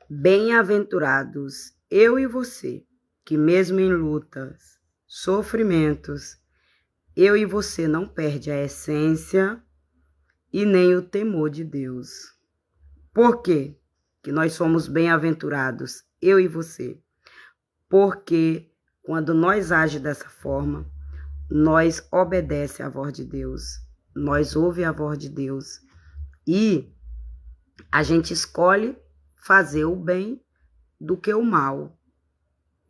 Bem-aventurados, eu e você, que mesmo em lutas, sofrimentos, eu e você não perde a essência e nem o temor de Deus. Por quê que nós somos bem-aventurados, eu e você? Porque quando nós agimos dessa forma, nós obedece à voz de Deus, nós ouve a voz de Deus e a gente escolhe fazer o bem do que o mal.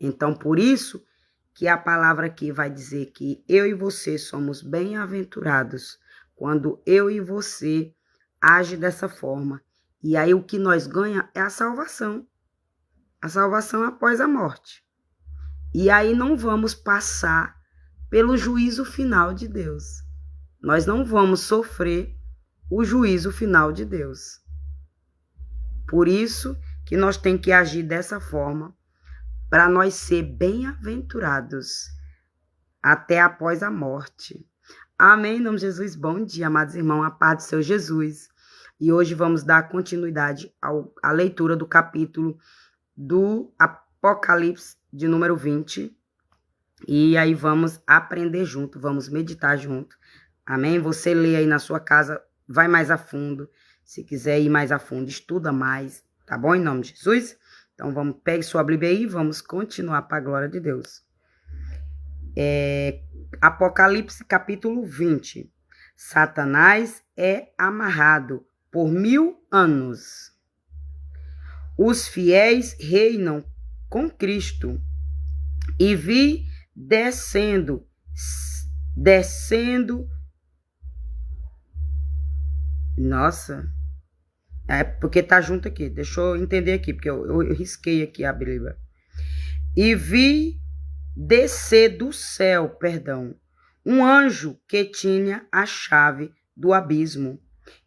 Então, por isso que a palavra aqui vai dizer que eu e você somos bem-aventurados quando eu e você age dessa forma. E aí o que nós ganha é a salvação após a morte. E aí não vamos passar pelo juízo final de Deus. Nós não vamos sofrer o juízo final de Deus. Por isso que nós temos que agir dessa forma, para nós ser bem-aventurados até após a morte. Amém, em nome de Jesus. Bom dia, amados irmãos, a paz do Senhor Jesus. E hoje vamos dar continuidade à leitura do capítulo do Apocalipse de número 20. E aí vamos aprender junto, vamos meditar junto. Amém? Você lê aí na sua casa, vai mais a fundo. Se quiser ir mais a fundo, estuda mais, tá bom? Em nome de Jesus. Então, pegue sua Bíblia aí e vamos continuar para a glória de Deus. Apocalipse capítulo 20. Satanás é amarrado por 1000 anos. Os fiéis reinam com Cristo. E vi descendo. Nossa. É porque tá junto aqui. Deixa eu entender aqui, porque eu risquei aqui a Bíblia. E vi descer do céu, um anjo que tinha a chave do abismo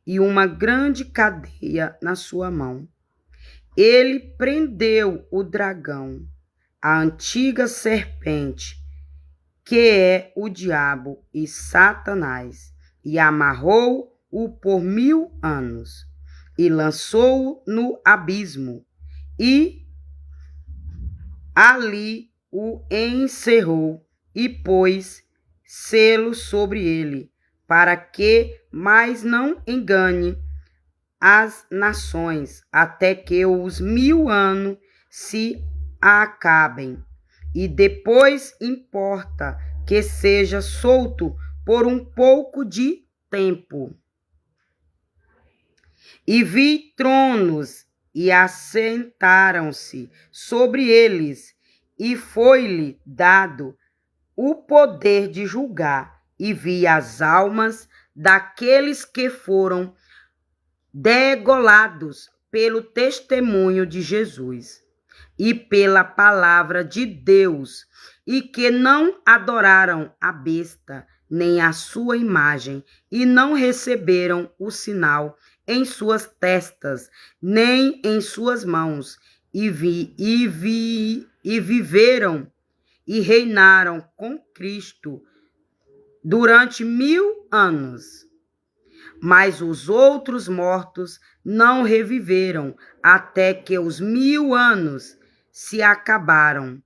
e uma grande cadeia na sua mão. Ele prendeu o dragão, a antiga serpente, que é o diabo e Satanás, e amarrou-o por 1000 anos. E lançou-o no abismo, e ali o encerrou, e pôs selo sobre ele, para que mais não engane as nações, até que os 1000 anos se acabem. E depois importa que seja solto por um pouco de tempo. E vi tronos, e assentaram-se sobre eles, e foi-lhe dado o poder de julgar, e vi as almas daqueles que foram degolados pelo testemunho de Jesus e pela palavra de Deus, e que não adoraram a besta, nem a sua imagem, e não receberam o sinal em suas testas, nem em suas mãos, e viveram e reinaram com Cristo durante 1000 anos. Mas os outros mortos não reviveram até que os 1000 anos se acabaram.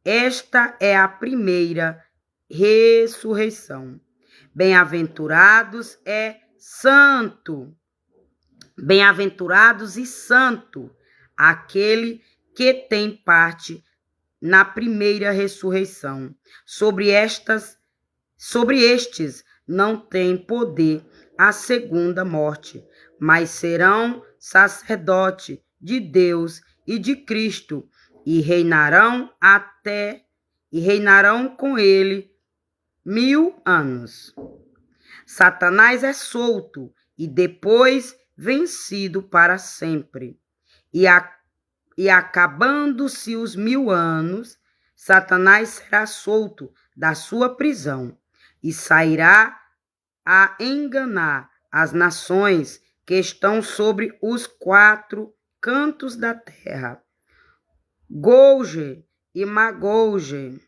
Esta é a primeira ressurreição. Bem-aventurados e santo, aquele que tem parte na primeira ressurreição. Sobre estes não tem poder a segunda morte, mas serão sacerdote de Deus e de Cristo, e reinarão com ele 1000 anos. Satanás é solto e depois vencido para sempre. E acabando-se os 1000 anos, Satanás será solto da sua prisão e sairá a enganar as nações que estão sobre os 4 cantos da terra, Goge e Magoge,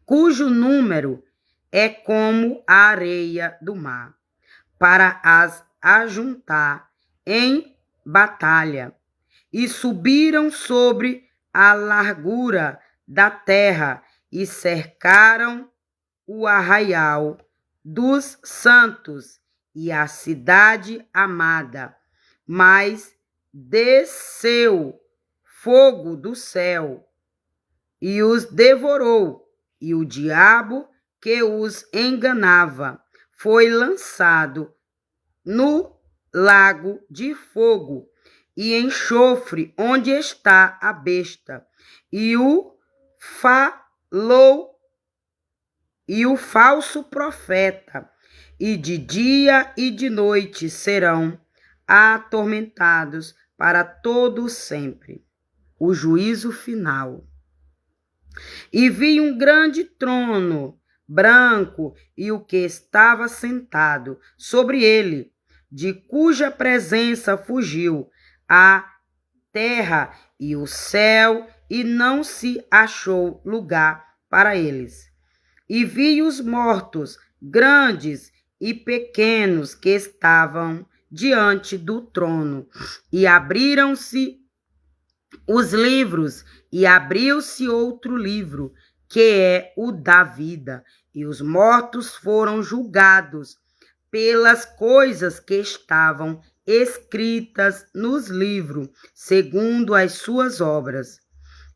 cujo número é como a areia do mar, para as ajuntar em batalha. e subiram sobre a largura da terra e cercaram o arraial dos santos e a cidade amada. Mas desceu fogo do céu e os devorou, e o diabo que os enganava foi lançado no lago de fogo e enxofre, onde está a besta, e o falso profeta, e de dia e de noite serão atormentados para todo sempre. O juízo final. E vi um grande trono branco e o que estava sentado sobre ele, de cuja presença fugiu a terra e o céu, e não se achou lugar para eles. E vi os mortos, grandes e pequenos, que estavam diante do trono, e abriram-se os livros, e abriu-se outro livro, que é o da vida, e os mortos foram julgados pelas coisas que estavam escritas nos livros, segundo as suas obras.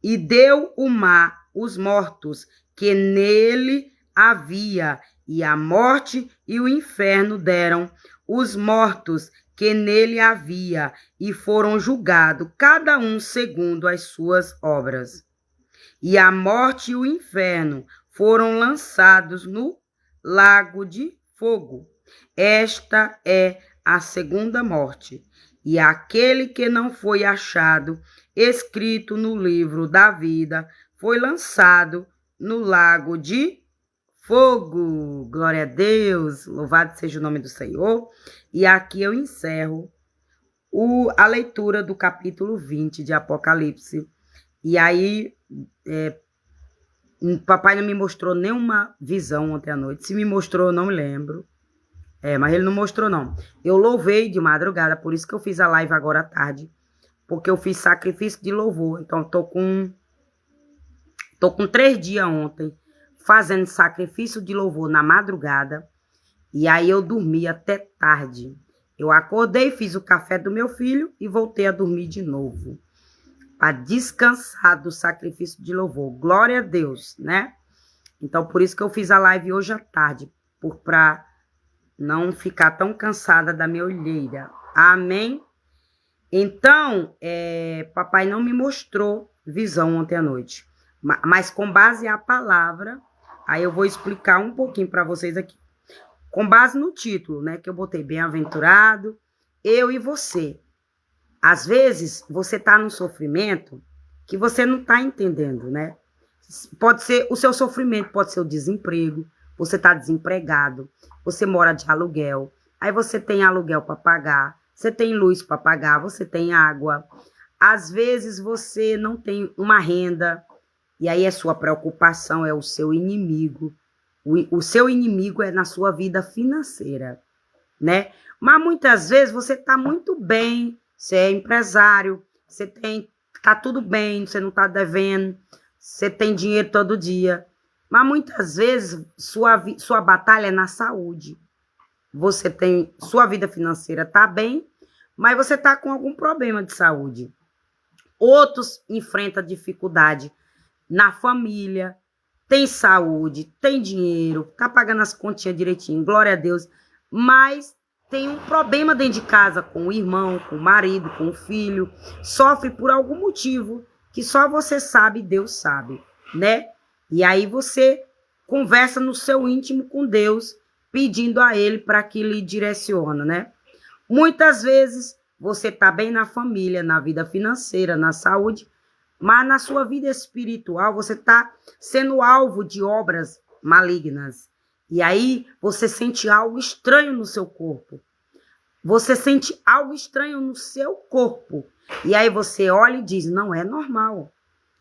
E deu o mar os mortos que nele havia, e a morte e o inferno deram os mortos que nele havia, e foram julgados, cada um segundo as suas obras. E a morte e o inferno foram lançados no lago de fogo. Esta é a segunda morte. E aquele que não foi achado escrito no livro da vida foi lançado no lago de fogo. Glória a Deus, louvado seja o nome do Senhor. E aqui eu encerro a leitura do capítulo 20 de Apocalipse. E aí, papai não me mostrou nenhuma visão ontem à noite. Se me mostrou, eu não me lembro. Mas ele não mostrou, não. Eu louvei de madrugada, por isso que eu fiz a live agora à tarde. Porque eu fiz sacrifício de louvor. Então, tô com 3 dias ontem fazendo sacrifício de louvor na madrugada. E aí eu dormi até tarde. Eu acordei, fiz o café do meu filho e voltei a dormir de novo. Para descansar do sacrifício de louvor. Glória a Deus, né? Então, por isso que eu fiz a live hoje à tarde. Para não ficar tão cansada da minha olheira. Amém? Então, papai não me mostrou visão ontem à noite. Mas com base na palavra, aí eu vou explicar um pouquinho para vocês aqui. Com base no título, né? Que eu botei bem-aventurado, eu e você. Às vezes, você tá num sofrimento que você não tá entendendo, né? Pode ser, o seu sofrimento pode ser o desemprego, você tá desempregado, você mora de aluguel, aí você tem aluguel para pagar, você tem luz para pagar, você tem água. Às vezes, você não tem uma renda, e aí a sua preocupação é o seu inimigo. O seu inimigo é na sua vida financeira, né? Mas muitas vezes você tá muito bem, você é empresário, tá tudo bem, você não tá devendo, você tem dinheiro todo dia. Mas muitas vezes sua batalha é na saúde. Sua vida financeira tá bem, mas você tá com algum problema de saúde. Outros enfrentam dificuldade na família, tem saúde, tem dinheiro, tá pagando as continhas direitinho, glória a Deus, mas tem um problema dentro de casa com o irmão, com o marido, com o filho, sofre por algum motivo que só você sabe, Deus sabe, né? E aí você conversa no seu íntimo com Deus, pedindo a Ele para que lhe direcione, né? Muitas vezes você tá bem na família, na vida financeira, na saúde, mas na sua vida espiritual você tá sendo alvo de obras malignas. E aí você sente algo estranho no seu corpo. Você sente algo estranho no seu corpo. E aí você olha e diz, não é normal.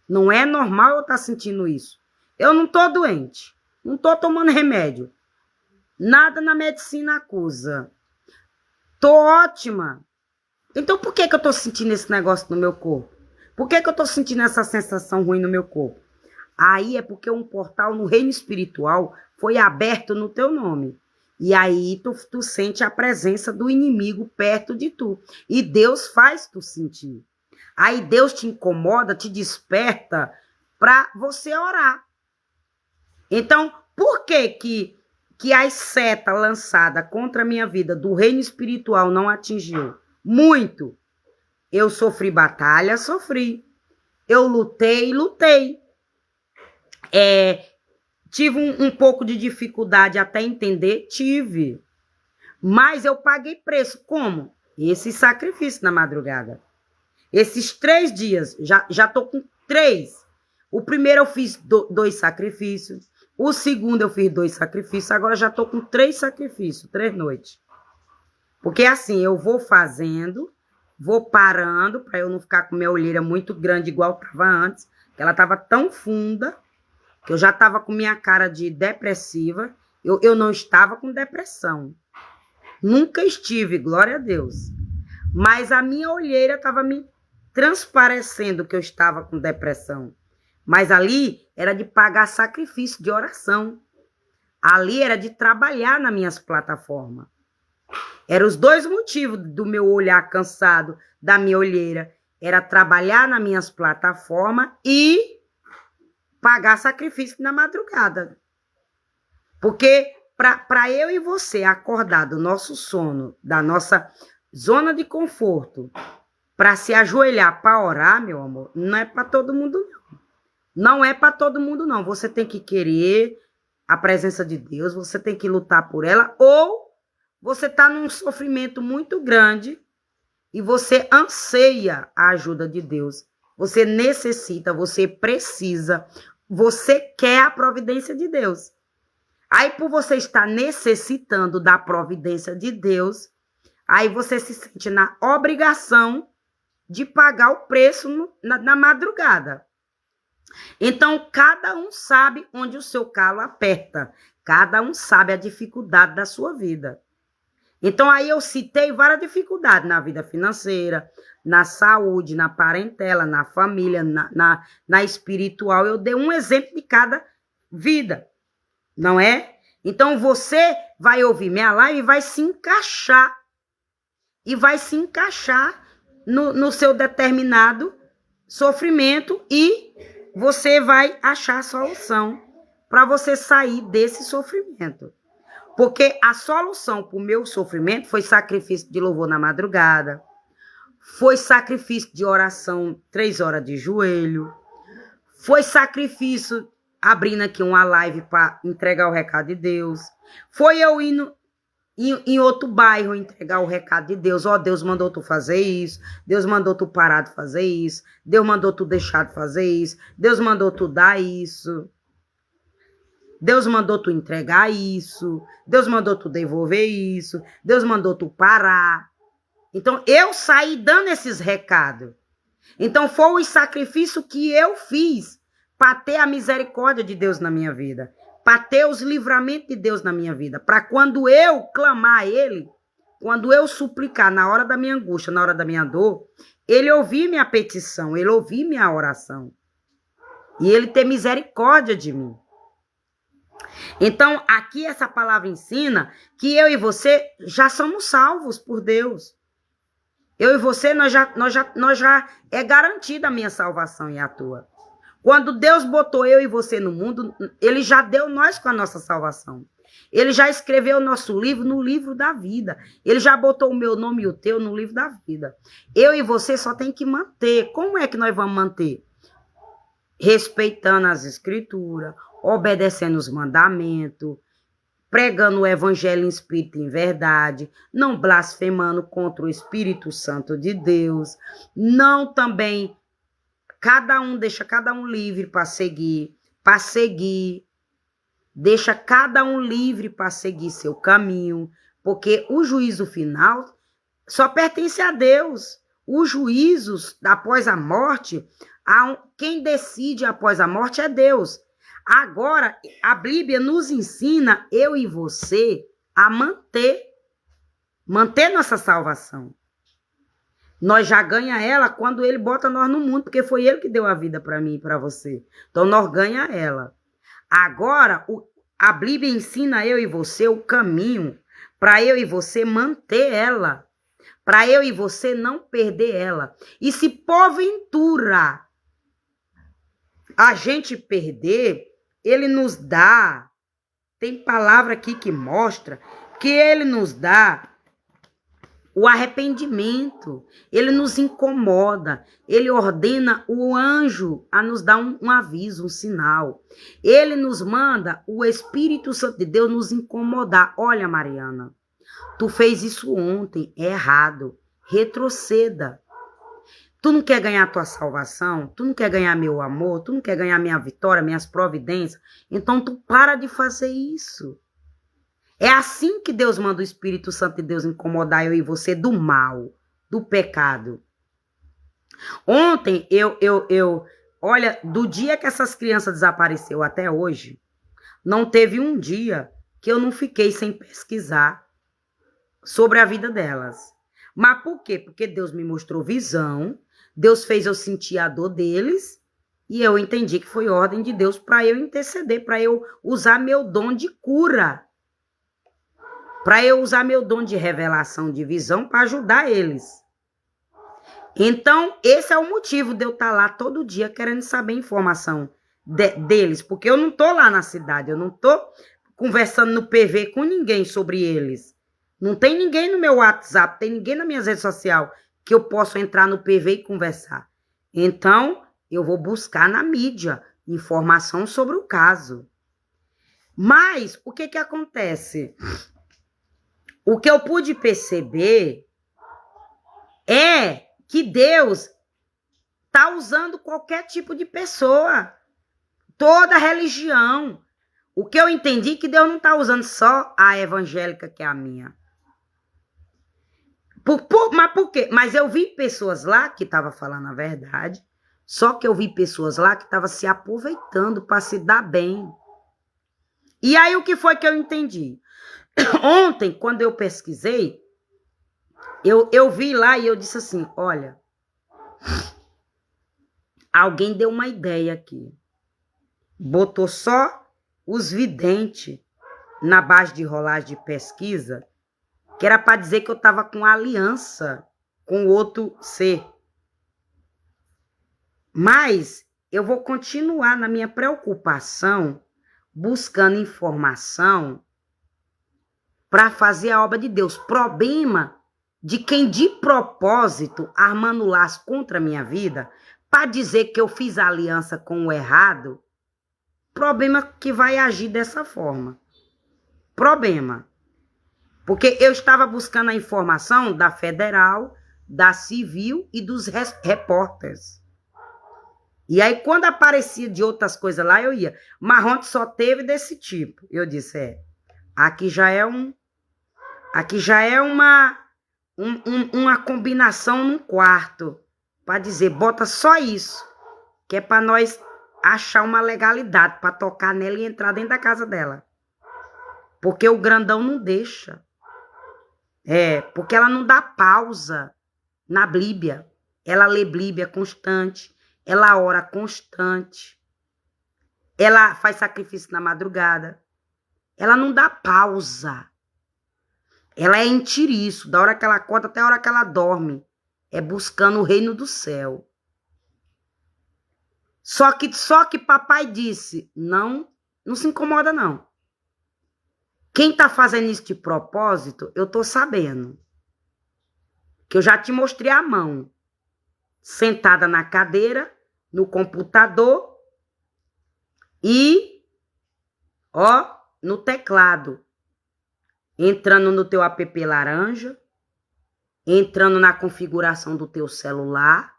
Não é normal eu estar sentindo isso. Eu não tô doente. Não tô tomando remédio. Nada na medicina acusa. Tô ótima. Então por que eu estou sentindo esse negócio no meu corpo? Por que eu estou sentindo essa sensação ruim no meu corpo? Aí é porque um portal no reino espiritual foi aberto no teu nome. E aí tu sente a presença do inimigo perto de tu. E Deus faz tu sentir. Aí Deus te incomoda, te desperta para você orar. Então, por que as setas lançadas contra a minha vida do reino espiritual não atingiu? Muito. Eu sofri batalha, sofri. Eu lutei. Tive um pouco de dificuldade até entender, tive. Mas eu paguei preço. Como? Esse sacrifício na madrugada. Esses 3 dias, já tô com 3. O primeiro eu fiz 2 sacrifícios. O segundo eu fiz 2 sacrifícios. Agora já tô com 3 sacrifícios, 3 noites. Porque assim, eu vou fazendo, vou parando, para eu não ficar com minha olheira muito grande igual estava antes. Que ela estava tão funda, que eu já estava com minha cara de depressiva. Eu não estava com depressão. Nunca estive, glória a Deus. Mas a minha olheira estava me transparecendo que eu estava com depressão. Mas ali era de pagar sacrifício de oração. Ali era de trabalhar nas minhas plataformas. Eram os 2 motivos do meu olhar cansado, da minha olheira. Era trabalhar nas minhas plataformas e pagar sacrifício na madrugada. Porque para eu e você acordar do nosso sono, da nossa zona de conforto, para se ajoelhar para orar, meu amor, não é para todo mundo, não. Não é para todo mundo, não. Você tem que querer a presença de Deus, você tem que lutar por ela, ou você está num sofrimento muito grande e você anseia a ajuda de Deus. Você necessita, você precisa, você quer a providência de Deus. Aí, por você estar necessitando da providência de Deus, aí você se sente na obrigação de pagar o preço na madrugada. Então, cada um sabe onde o seu calo aperta. Cada um sabe a dificuldade da sua vida. Então, aí eu citei várias dificuldades na vida financeira, na saúde, na parentela, na família, na espiritual. Eu dei um exemplo de cada vida, não é? Então, você vai ouvir minha live e vai se encaixar. E vai se encaixar no seu determinado sofrimento e você vai achar a solução para você sair desse sofrimento. Porque a solução para o meu sofrimento foi sacrifício de louvor na madrugada, foi sacrifício de oração 3 horas de joelho, foi sacrifício abrindo aqui uma live para entregar o recado de Deus, foi eu indo em outro bairro entregar o recado de Deus. Ó, Deus mandou tu fazer isso, Deus mandou tu parar de fazer isso, Deus mandou tu deixar de fazer isso, Deus mandou tu dar isso, Deus mandou tu entregar isso, Deus mandou tu devolver isso, Deus mandou tu parar. Então, eu saí dando esses recados. Então, foi o sacrifício que eu fiz para ter a misericórdia de Deus na minha vida, para ter os livramentos de Deus na minha vida, para quando eu clamar a Ele, quando eu suplicar na hora da minha angústia, na hora da minha dor, Ele ouvir minha petição, Ele ouvir minha oração. E Ele ter misericórdia de mim. Então, aqui essa palavra ensina que eu e você já somos salvos por Deus. Eu e você, nós já é garantida a minha salvação e a tua. Quando Deus botou eu e você no mundo, Ele já deu nós com a nossa salvação. Ele já escreveu o nosso livro no livro da vida. Ele já botou o meu nome e o teu no livro da vida. Eu e você só tem que manter. Como é que nós vamos manter? Respeitando as escrituras, obedecendo os mandamentos, pregando o evangelho em espírito e em verdade, não blasfemando contra o Espírito Santo de Deus, não também... deixa cada um livre para seguir, deixa cada um livre para seguir seu caminho, porque o juízo final só pertence a Deus. Os juízos após a morte, quem decide após a morte é Deus. Agora, a Bíblia nos ensina, eu e você, a manter nossa salvação. Nós já ganha ela quando ele bota nós no mundo, porque foi ele que deu a vida para mim e para você. Então nós ganha ela. Agora, a Bíblia ensina eu e você o caminho para eu e você manter ela, para eu e você não perder ela. E se porventura a gente perder, ele nos dá, tem palavra aqui que mostra que ele nos dá o arrependimento, ele nos incomoda, ele ordena o anjo a nos dar um aviso, um sinal. Ele nos manda o Espírito Santo de Deus nos incomodar. Olha, Mariana, tu fez isso ontem, é errado, retroceda. Tu não quer ganhar a tua salvação? Tu não quer ganhar meu amor? Tu não quer ganhar minha vitória, minhas providências? Então tu para de fazer isso. É assim que Deus manda o Espírito Santo de Deus incomodar eu e você do mal, do pecado. Ontem, olha, do dia que essas crianças desapareceram até hoje, não teve um dia que eu não fiquei sem pesquisar sobre a vida delas. Mas por quê? Porque Deus me mostrou visão, Deus fez eu sentir a dor deles, e eu entendi que foi ordem de Deus para eu interceder, para eu usar meu dom de cura. Para eu usar meu dom de revelação, de visão, para ajudar eles. Então, esse é o motivo de eu estar lá todo dia querendo saber informação deles. Porque eu não estou lá na cidade, eu não estou conversando no PV com ninguém sobre eles. Não tem ninguém no meu WhatsApp, tem ninguém nas minhas redes sociais que eu possa entrar no PV e conversar. Então, eu vou buscar na mídia informação sobre o caso. Mas, o que acontece? O que eu pude perceber é que Deus está usando qualquer tipo de pessoa, toda religião. O que eu entendi é que Deus não está usando só a evangélica, que é a minha. Mas por quê? Mas eu vi pessoas lá que estavam falando a verdade, só que eu vi pessoas lá que estavam se aproveitando para se dar bem. E aí o que foi que eu entendi? Ontem, quando eu pesquisei, eu vi lá e eu disse assim, olha, alguém deu uma ideia aqui. Botou só os videntes na base de rolagem de pesquisa, que era para dizer que eu estava com aliança com outro ser. Mas eu vou continuar na minha preocupação, buscando informação para fazer a obra de Deus. Problema de quem de propósito armando laço contra a minha vida para dizer que eu fiz aliança com o errado. Problema que vai agir dessa forma. Problema. Porque eu estava buscando a informação da federal, da civil e dos repórteres. E aí quando aparecia de outras coisas lá, eu ia. Mas ontem só teve desse tipo. Eu disse, aqui já é uma combinação num quarto. Para dizer, bota só isso. Que é para nós achar uma legalidade para tocar nela e entrar dentro da casa dela. Porque o grandão não deixa. Porque ela não dá pausa na Bíblia. Ela lê Bíblia constante. Ela ora constante. Ela faz sacrifício na madrugada. Ela não dá pausa. Ela é em tiriço, da hora que ela acorda até a hora que ela dorme. É buscando o reino do céu. Só que papai disse, não se incomoda não. Quem tá fazendo isso de propósito, eu tô sabendo. Que eu já te mostrei a mão. Sentada na cadeira, no computador e, no teclado. Entrando no teu app laranja, entrando na configuração do teu celular,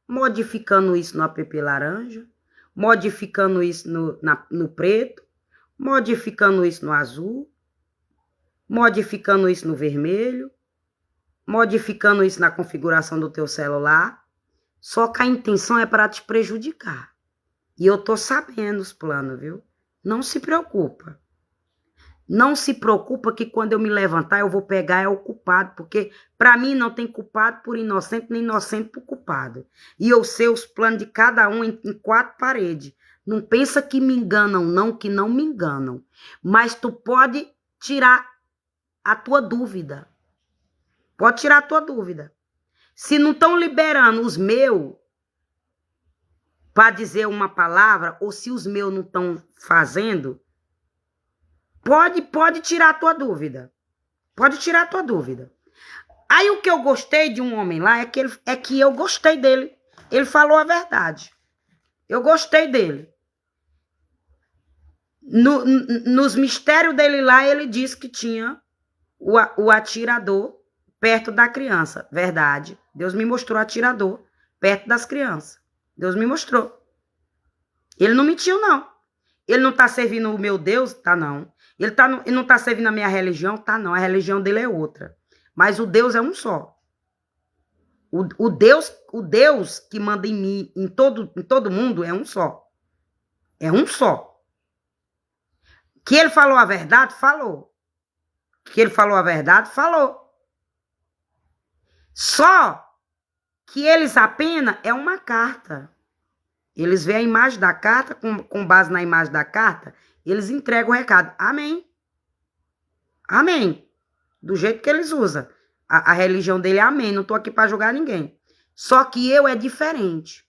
modificando isso no app laranja, modificando isso no preto, modificando isso no azul, modificando isso no vermelho, modificando isso na configuração do teu celular, só que a intenção é para te prejudicar. E eu tô sabendo os planos, viu? Não se preocupa. Não se preocupa que quando eu me levantar eu vou pegar é o culpado, porque para mim não tem culpado por inocente, nem inocente por culpado. E eu sei os planos de cada um em 4 paredes. Não pensa que me enganam não, que não me enganam. Mas tu pode tirar a tua dúvida. Pode tirar a tua dúvida. Se não estão liberando os meus para dizer uma palavra, ou se os meus não estão fazendo, pode tirar a tua dúvida. Pode tirar a tua dúvida. Aí o que eu gostei de um homem lá é que eu gostei dele. Ele falou a verdade. Eu gostei dele. Nos mistérios dele lá, ele disse que tinha o atirador perto da criança. Verdade. Deus me mostrou o atirador perto das crianças. Deus me mostrou. Ele não mentiu, não. Ele não está servindo o meu Deus? Tá, não. Ele não está servindo a minha religião? Tá, não. A religião dele é outra. Mas o Deus é um só. O Deus que manda em mim, em todo mundo, é um só. É um só. Que ele falou a verdade? Falou. Que ele falou a verdade? Falou. Só que eles apenas é uma carta. Eles veem a imagem da carta, com base na imagem da carta, eles entregam o recado. Amém. Amém. Do jeito que eles usam. A religião dele é amém. Não estou aqui para julgar ninguém. Só que eu é diferente.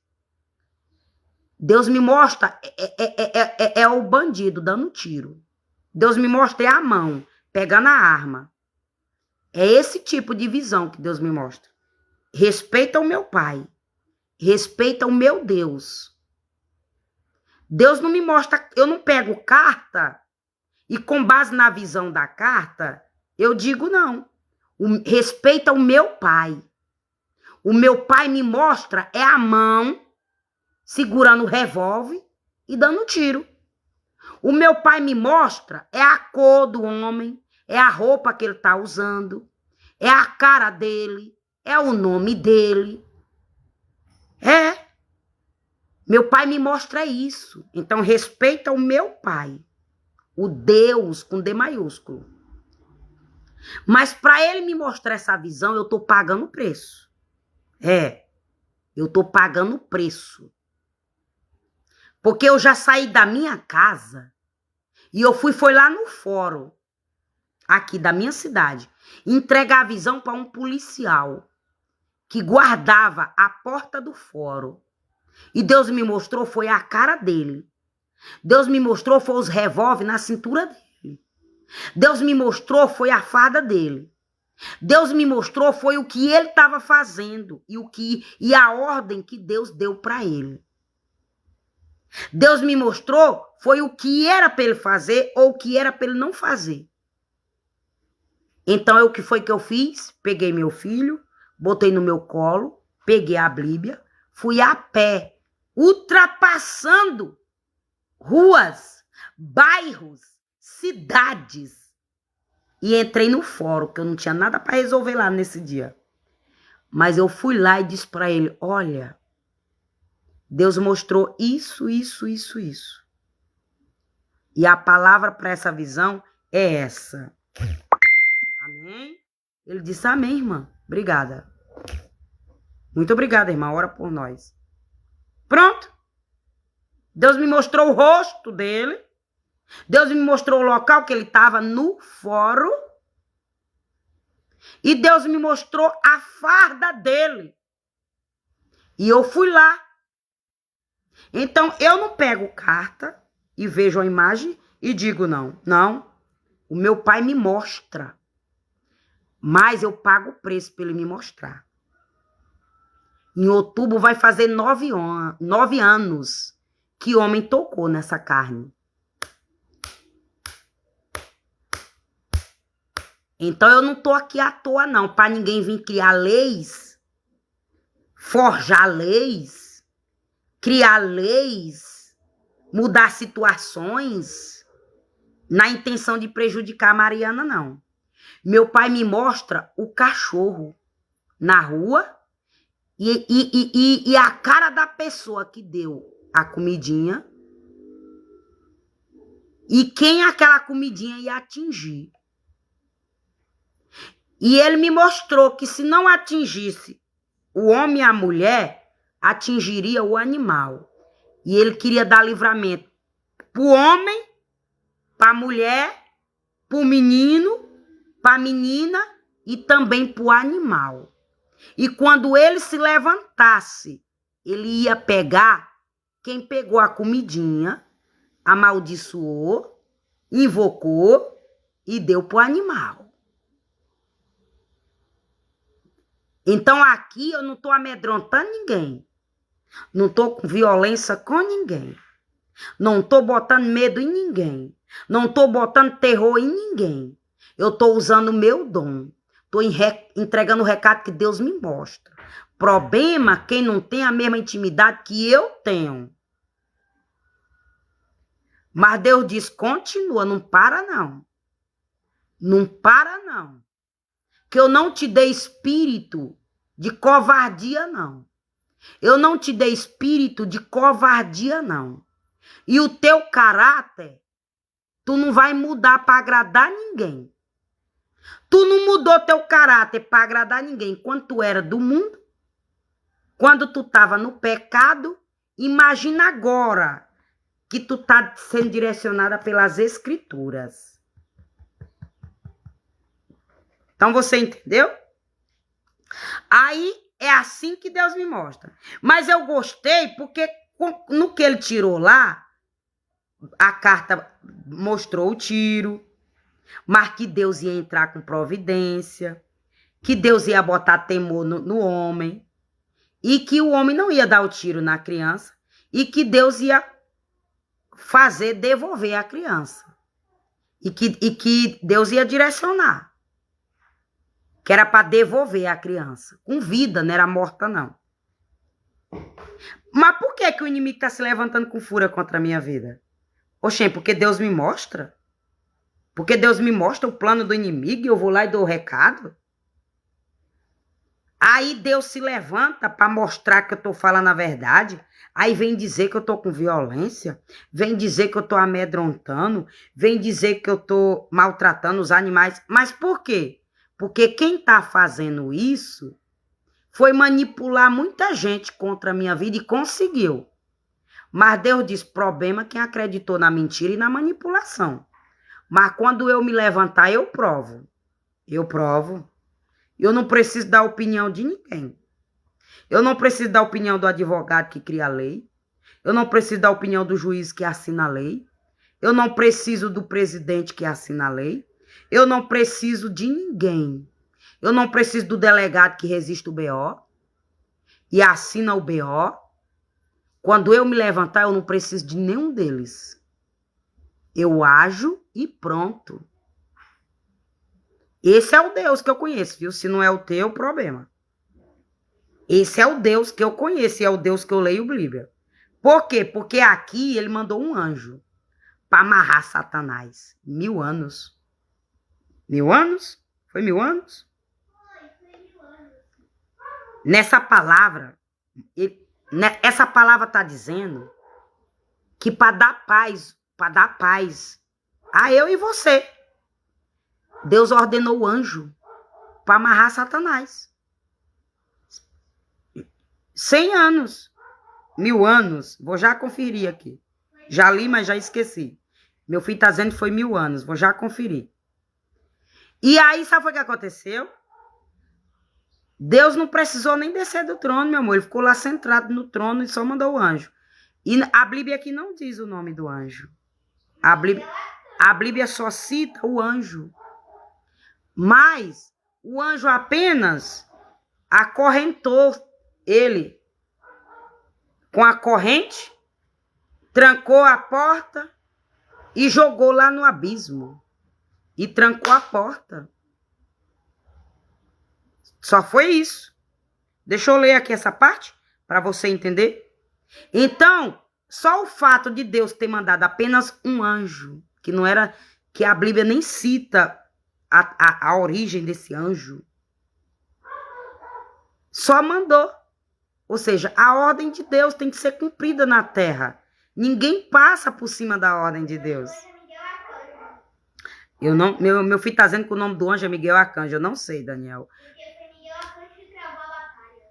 Deus me mostra é o bandido dando tiro. Deus me mostra é a mão pegando a arma. É esse tipo de visão que Deus me mostra. Respeita o meu pai. Respeita o meu Deus. Deus não me mostra, eu não pego carta e com base na visão da carta, eu digo não. Respeita o meu pai. O meu pai me mostra é a mão segurando o revólver e dando tiro. O meu pai me mostra é a cor do homem, é a roupa que ele está usando, é a cara dele, é o nome dele. É. Meu pai me mostra isso. Então, respeita o meu pai. O Deus com D maiúsculo. Mas para ele me mostrar essa visão, eu estou pagando o preço. Eu estou pagando o preço. Porque eu já saí da minha casa e eu foi lá no fórum, aqui da minha cidade, entregar a visão para um policial que guardava a porta do fórum. E Deus me mostrou foi a cara dele. Deus me mostrou foi os revólveres na cintura dele. Deus me mostrou foi a farda dele. Deus me mostrou foi o que ele estava fazendo e a ordem que Deus deu para ele. Deus me mostrou foi o que era para ele fazer ou o que era para ele não fazer. Então, o que foi que eu fiz? Peguei meu filho, botei no meu colo, peguei a Bíblia, fui a pé, ultrapassando ruas, bairros, cidades. E entrei no fórum, que eu não tinha nada para resolver lá nesse dia. Mas eu fui lá e disse para ele, olha, Deus mostrou isso. E a palavra para essa visão é essa. Amém? Ele disse, amém, irmã. Obrigada. Muito obrigada, irmã. Ora por nós. Pronto. Deus me mostrou o rosto dele. Deus me mostrou o local que ele estava no fórum. E Deus me mostrou a farda dele. E eu fui lá. Então, eu não pego carta e vejo a imagem e digo não. Não. O meu pai me mostra. Mas eu pago o preço para ele me mostrar. Em outubro vai fazer 9 anos que homem tocou nessa carne. Então eu não tô aqui à toa não, para ninguém vir criar leis, forjar leis, criar leis, mudar situações na intenção de prejudicar a Mariana, não. Meu pai me mostra o cachorro na rua e a cara da pessoa que deu a comidinha e quem aquela comidinha ia atingir. E ele me mostrou que se não atingisse o homem e a mulher, atingiria o animal. E ele queria dar livramento para o homem, para a mulher, para o menino, para a menina e também para o animal. E quando ele se levantasse, ele ia pegar quem pegou a comidinha, amaldiçoou, invocou e deu para o animal. Então aqui eu não estou amedrontando ninguém. Não estou com violência com ninguém. Não estou botando medo em ninguém. Não estou botando terror em ninguém. Eu estou usando o meu dom. Estou entregando o recado que Deus me mostra. Problema quem não tem a mesma intimidade que eu tenho. Mas Deus diz, continua, não para não. Não para não. Que eu não te dei espírito de covardia não. Eu não te dei espírito de covardia não. E o teu caráter, tu não vai mudar para agradar ninguém. Tu não mudou teu caráter para agradar ninguém quando tu era do mundo. Quando tu estava no pecado, imagina agora que tu tá sendo direcionada pelas escrituras. Então você entendeu? Aí é assim que Deus me mostra. Mas eu gostei porque no que ele tirou lá, a carta mostrou o tiro, mas que Deus ia entrar com providência, que Deus ia botar temor no homem, e que o homem não ia dar o tiro na criança, e que Deus ia fazer devolver a criança. E que Deus ia direcionar. Que era para devolver a criança. Com vida, não era morta, não. Mas por que o inimigo está se levantando com fúria contra a minha vida? Oxê, porque Deus me mostra? Porque Deus me mostra o plano do inimigo e eu vou lá e dou o recado? Aí Deus se levanta para mostrar que eu estou falando a verdade. Aí vem dizer que eu estou com violência. Vem dizer que eu estou amedrontando. Vem dizer que eu estou maltratando os animais. Mas por quê? Porque quem está fazendo isso foi manipular muita gente contra a minha vida e conseguiu. Mas Deus diz, problema quem acreditou na mentira e na manipulação. Mas quando eu me levantar, eu provo. Eu provo. Eu não preciso da opinião de ninguém. Eu não preciso da opinião do advogado que cria a lei. Eu não preciso da opinião do juiz que assina a lei. Eu não preciso do presidente que assina a lei. Eu não preciso de ninguém. Eu não preciso do delegado que resiste o BO e assina o BO. Quando eu me levantar, eu não preciso de nenhum deles. Eu ajo e pronto. Esse é o Deus que eu conheço, viu? Se não é o teu, problema. Esse é o Deus que eu conheço e é o Deus que eu leio Bíblia. Por quê? Porque aqui ele mandou um anjo para amarrar Satanás. 1000 anos. 1000 anos? Foi 1000 anos? Foi 1000 anos. Nessa palavra, essa palavra está dizendo que para dar paz a eu e você, Deus ordenou o anjo para amarrar Satanás. 100 anos. 1000 anos. Vou já conferir aqui. Já li, mas já esqueci. Meu filho está dizendo que foi 1000 anos. Vou já conferir. E aí, sabe o que aconteceu? Deus não precisou nem descer do trono, meu amor. Ele ficou lá centrado no trono e só mandou o anjo. E a Bíblia aqui não diz o nome do anjo. A Bíblia só cita o anjo. Mas o anjo apenas acorrentou ele com a corrente, trancou a porta e jogou lá no abismo. E trancou a porta. Só foi isso. Deixa eu ler aqui essa parte para você entender. Então, só o fato de Deus ter mandado apenas um anjo, que não era, que a Bíblia nem cita a origem desse anjo, só mandou. Ou seja, a ordem de Deus tem que ser cumprida na terra. Ninguém passa por cima da ordem de Deus. Eu não, meu filho tá dizendo que o nome do anjo é Miguel Arcanjo. Eu não sei, Daniel. Porque foi Miguel Arcanjo que travou a batalha.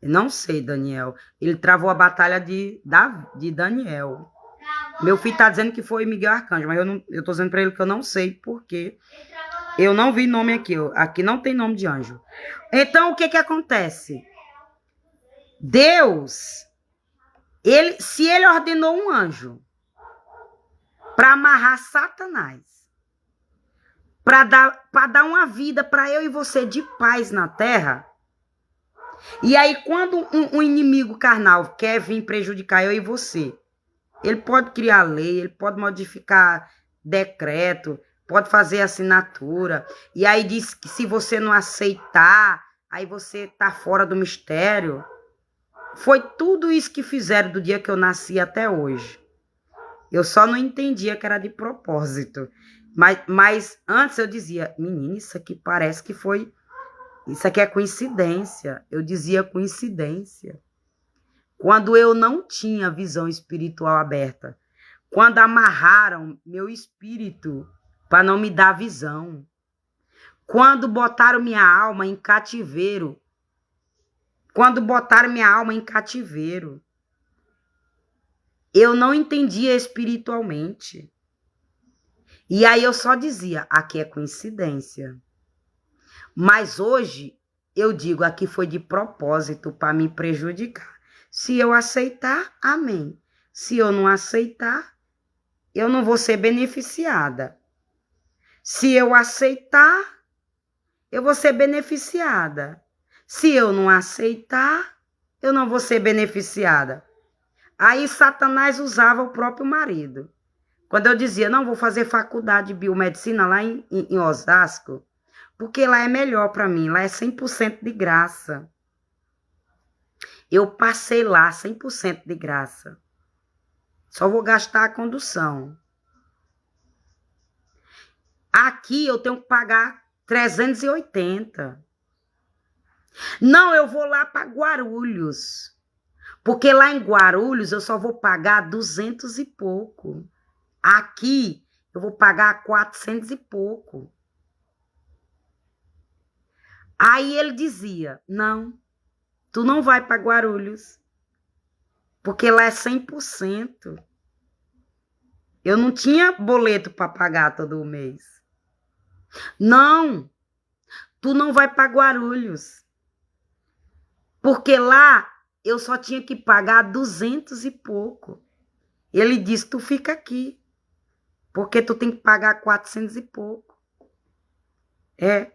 Eu não sei, Daniel. Ele travou a batalha de Daniel. Travou Meu a filho tá dizendo que foi Miguel Arcanjo, mas eu tô dizendo pra ele que eu não sei porque Ele travou a batalha. eu não vi nome aqui. Aqui não tem nome de anjo. Então, o que que acontece? Deus, se ele ordenou um anjo para amarrar Satanás, para dar uma vida para eu e você de paz na terra. E aí, quando um inimigo carnal quer vir prejudicar eu e você, ele pode criar lei, ele pode modificar decreto, pode fazer assinatura. E aí diz que se você não aceitar, aí você tá fora do mistério. Foi tudo isso que fizeram do dia que eu nasci até hoje. Eu só não entendia que era de propósito. Mas antes eu dizia, menina, isso aqui parece que foi... Isso aqui é coincidência. Eu dizia coincidência. Quando eu não tinha visão espiritual aberta. Quando amarraram meu espírito para não me dar visão. Quando botaram minha alma em cativeiro. Quando botaram minha alma em cativeiro. Eu não entendia espiritualmente. E aí eu só dizia, aqui é coincidência. Mas hoje eu digo, aqui foi de propósito para me prejudicar. Se eu aceitar, amém. Se eu não aceitar, eu não vou ser beneficiada. Se eu aceitar, eu vou ser beneficiada. Se eu não aceitar, eu não vou ser beneficiada. Aí Satanás usava o próprio marido. Quando eu dizia, não, vou fazer faculdade de biomedicina lá em Osasco, porque lá é melhor para mim, lá é 100% de graça. Eu passei lá 100% de graça. Só vou gastar a condução. Aqui eu tenho que pagar 380. Não, eu vou lá para Guarulhos. Porque lá em Guarulhos eu só vou pagar 200 e pouco. Aqui eu vou pagar 400 e pouco. Aí ele dizia, não, tu não vai para Guarulhos, porque lá é 100%. Eu não tinha boleto para pagar todo mês. Não, tu não vai para Guarulhos, porque lá eu só tinha que pagar 200 e pouco. Ele disse, tu fica aqui, porque tu tem que pagar 400 e pouco. É.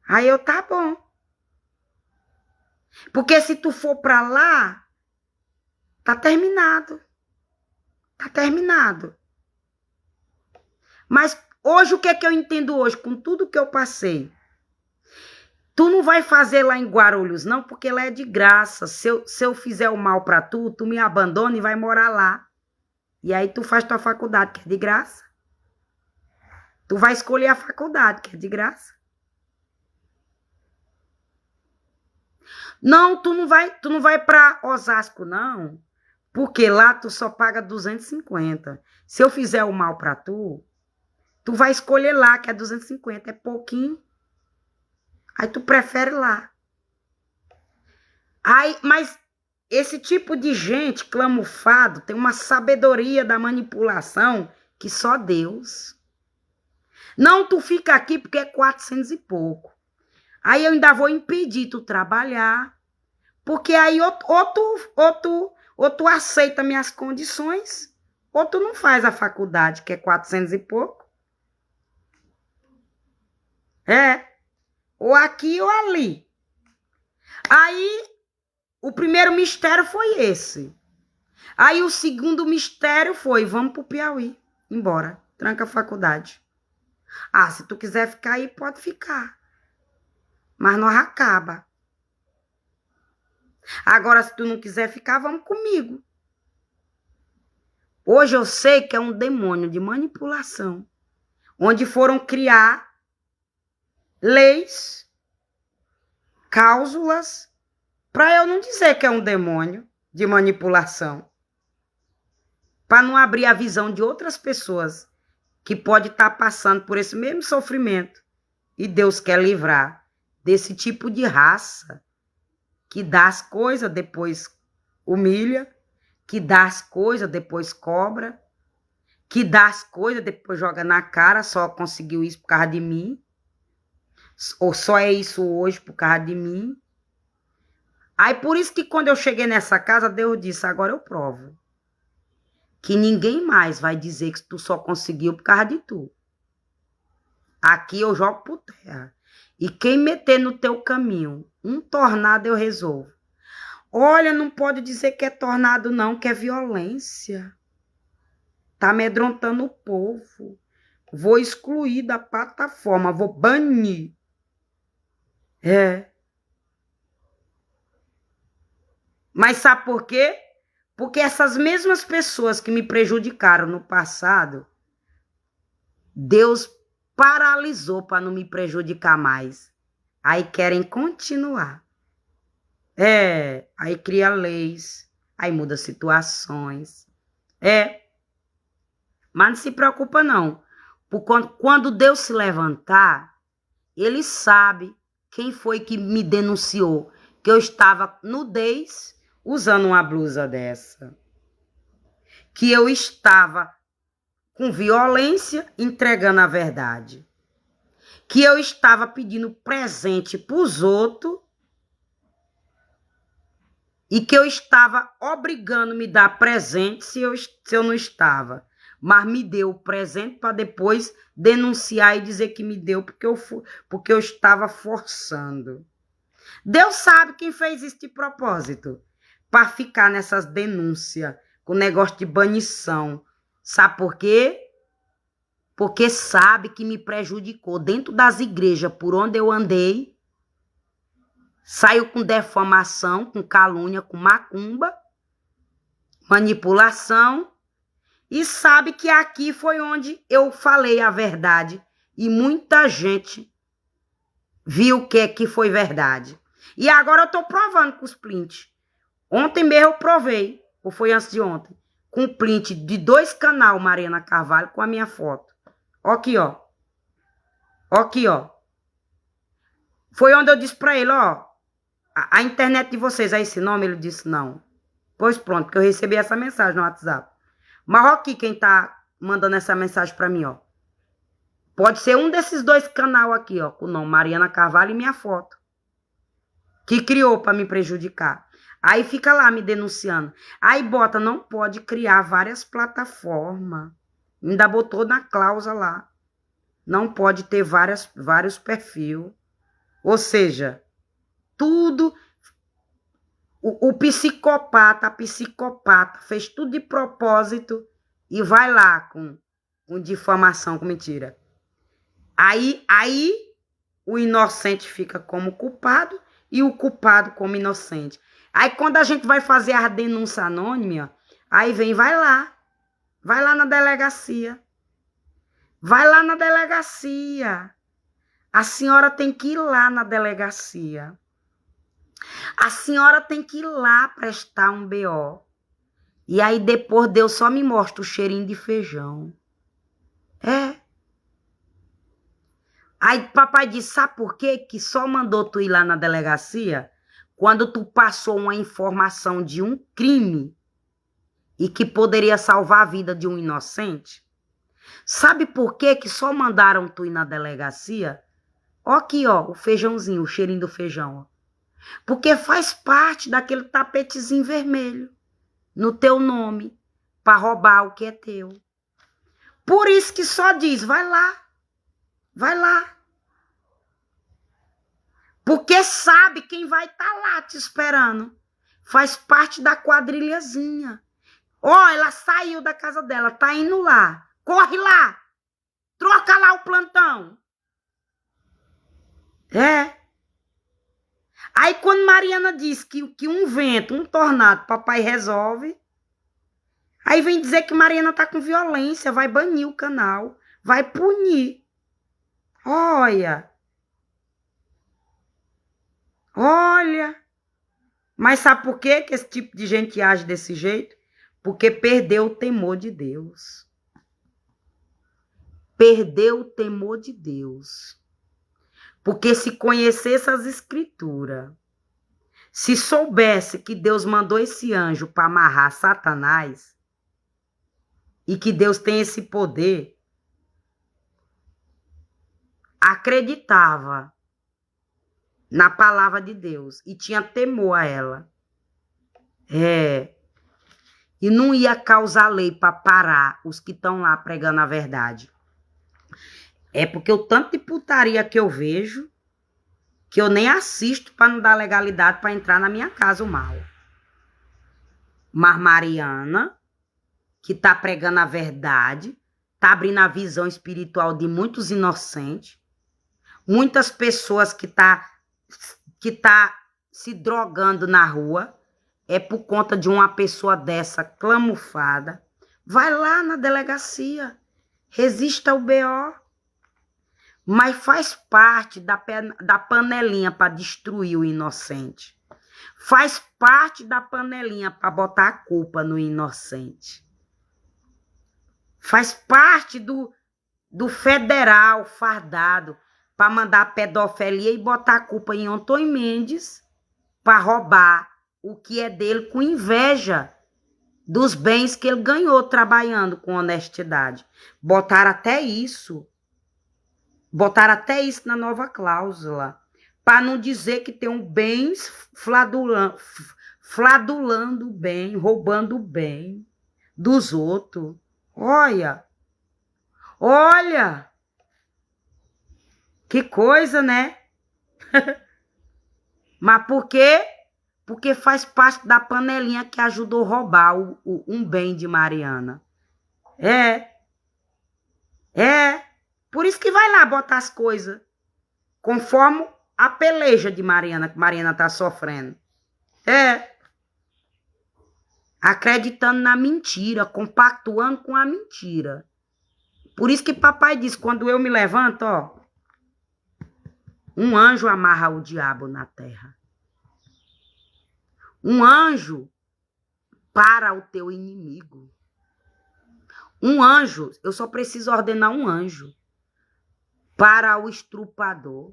Aí eu, tá bom. Porque se tu for para lá, tá terminado. Tá terminado. Mas hoje, o que é que eu entendo hoje? Com tudo que eu passei. Tu não vai fazer lá em Guarulhos, não, porque lá é de graça. Se eu fizer o mal para tu, tu me abandona e vai morar lá. E aí tu faz tua faculdade, que é de graça. Tu vai escolher a faculdade, que é de graça. Não, tu não vai para Osasco, não. Porque lá tu só paga 250. Se eu fizer o mal para tu, tu vai escolher lá, que é 250. É pouquinho. Aí tu prefere lá. Aí, mas esse tipo de gente clamufado tem uma sabedoria da manipulação que só Deus. Não, tu fica aqui porque é 400 e pouco. Aí eu ainda vou impedir tu trabalhar, porque aí ou tu aceita minhas condições, ou tu não faz a faculdade, que é 400 e pouco. É. Ou aqui ou ali. Aí, o primeiro mistério foi esse. Aí, o segundo mistério foi, vamos pro Piauí. Embora. Tranca a faculdade. Ah, se tu quiser ficar aí, pode ficar. Mas nós acaba. Agora, se tu não quiser ficar, vamos comigo. Hoje eu sei que é um demônio de manipulação. Onde foram criar leis, cláusulas, para eu não dizer que é um demônio de manipulação. Para não abrir a visão de outras pessoas que pode estar passando por esse mesmo sofrimento. E Deus quer livrar desse tipo de raça que dá as coisas, depois humilha, que dá as coisas, depois cobra, que dá as coisas, depois joga na cara, só conseguiu isso por causa de mim, ou só é isso hoje por causa de mim. Aí por isso que quando eu cheguei nessa casa, Deus disse, agora eu provo que ninguém mais vai dizer que tu só conseguiu por causa de tu. Aqui eu jogo por terra. E quem meter no teu caminho um tornado eu resolvo. Olha, não pode dizer que é tornado não, que é violência. Tá amedrontando o povo. Vou excluir da plataforma, vou banir. Mas sabe por quê? Porque essas mesmas pessoas que me prejudicaram no passado, Deus paralisou para não me prejudicar mais. Aí querem continuar. Aí cria leis, aí muda situações. Mas não se preocupa não. Quando Deus se levantar, ele sabe quem foi que me denunciou que eu estava nudez usando uma blusa dessa. Que eu estava com violência entregando a verdade. Que eu estava pedindo presente para os outros e que eu estava obrigando me dar presente se eu não estava. Mas me deu o presente para depois denunciar e dizer que me deu porque eu estava forçando. Deus sabe quem fez isso de propósito, para ficar nessas denúncias, com negócio de banição. Sabe por quê? Porque sabe que me prejudicou dentro das igrejas por onde eu andei. Saiu com defamação, com calúnia, com macumba, manipulação. E sabe que aqui foi onde eu falei a verdade. E muita gente viu que foi verdade. E agora eu tô provando com os prints. Ontem mesmo eu provei, ou foi antes de ontem, com o print de 2 canal Mariana Carvalho com a minha foto. Ó aqui, ó. Ó aqui, ó. Foi onde eu disse pra ele, ó. A internet de vocês é esse nome? Ele disse não. Pois pronto, porque eu recebi essa mensagem no WhatsApp. Mas ó aqui quem tá mandando essa mensagem pra mim, ó. Pode ser um desses 2 canal aqui, ó, com o nome Mariana Carvalho e minha foto. Que criou pra me prejudicar. Aí fica lá me denunciando. Aí bota, não pode criar várias plataformas. Ainda botou na cláusula lá. Não pode ter vários perfis. Ou seja, tudo... O psicopata, a psicopata, fez tudo de propósito e vai lá com difamação, com mentira. Aí o inocente fica como culpado e o culpado como inocente. Aí quando a gente vai fazer a denúncia anônima, aí vai lá na delegacia. Vai lá na delegacia. A senhora tem que ir lá na delegacia. A senhora tem que ir lá prestar um BO. E aí depois Deus só me mostra o cheirinho de feijão. Aí papai disse, sabe por quê? Que só mandou tu ir lá na delegacia quando tu passou uma informação de um crime e que poderia salvar a vida de um inocente. Sabe por quê que só mandaram tu ir na delegacia? Ó aqui, ó, o feijãozinho, o cheirinho do feijão, ó. Porque faz parte daquele tapetezinho vermelho no teu nome para roubar o que é teu. Por isso que só diz, vai lá. Vai lá. Porque sabe quem vai estar lá te esperando. Faz parte da quadrilhazinha. Ó, ela saiu da casa dela, tá indo lá. Corre lá. Troca lá o plantão. Aí quando Mariana diz que um vento, um tornado, papai resolve, aí vem dizer que Mariana tá com violência, vai banir o canal, vai punir. Olha. Mas sabe por quê que esse tipo de gente age desse jeito? Porque perdeu o temor de Deus. perdeu o temor de Deus. Porque se conhecesse as escrituras, se soubesse que Deus mandou esse anjo para amarrar Satanás, e que Deus tem esse poder, acreditava na palavra de Deus e tinha temor a ela. E não ia causar lei para parar os que estão lá pregando a verdade. É porque o tanto de putaria que eu vejo, que eu nem assisto para não dar legalidade para entrar na minha casa o mal. Mas Mariana, que está pregando a verdade, está abrindo a visão espiritual de muitos inocentes, muitas pessoas que tá se drogando na rua, é por conta de uma pessoa dessa clamufada. Vai lá na delegacia, resista ao BO. Mas faz parte da panelinha para destruir o inocente. Faz parte da panelinha para botar a culpa no inocente. Faz parte do federal fardado para mandar a pedofilia e botar a culpa em Antônio Mendes para roubar o que é dele com inveja dos bens que ele ganhou trabalhando com honestidade. Botaram até isso na nova cláusula, para não dizer que tem um bens fladulando o bem, roubando o bem dos outros. Olha, que coisa, né? Mas por quê? Porque faz parte da panelinha que ajudou a roubar um bem de Mariana. Por isso que vai lá botar as coisas conforme a peleja de Mariana, que Mariana tá sofrendo. Acreditando na mentira, compactuando com a mentira. Por isso que papai diz, quando eu me levanto, ó, um anjo amarra o diabo na terra. Um anjo para o teu inimigo. Um anjo, eu só preciso ordenar um anjo para o estrupador.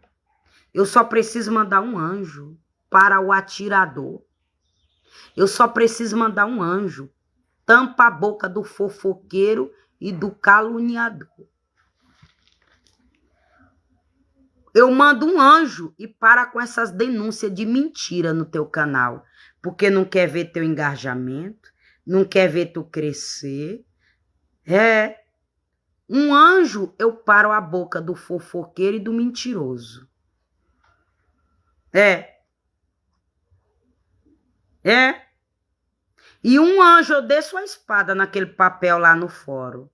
Eu só preciso mandar um anjo para o atirador. Eu só preciso mandar um anjo. Tampa a boca do fofoqueiro e do caluniador. Eu mando um anjo e para com essas denúncias de mentira no teu canal. Porque não quer ver teu engajamento, não quer ver tu crescer. Um anjo, eu paro a boca do fofoqueiro e do mentiroso. E um anjo, eu desço a espada naquele papel lá no fórum,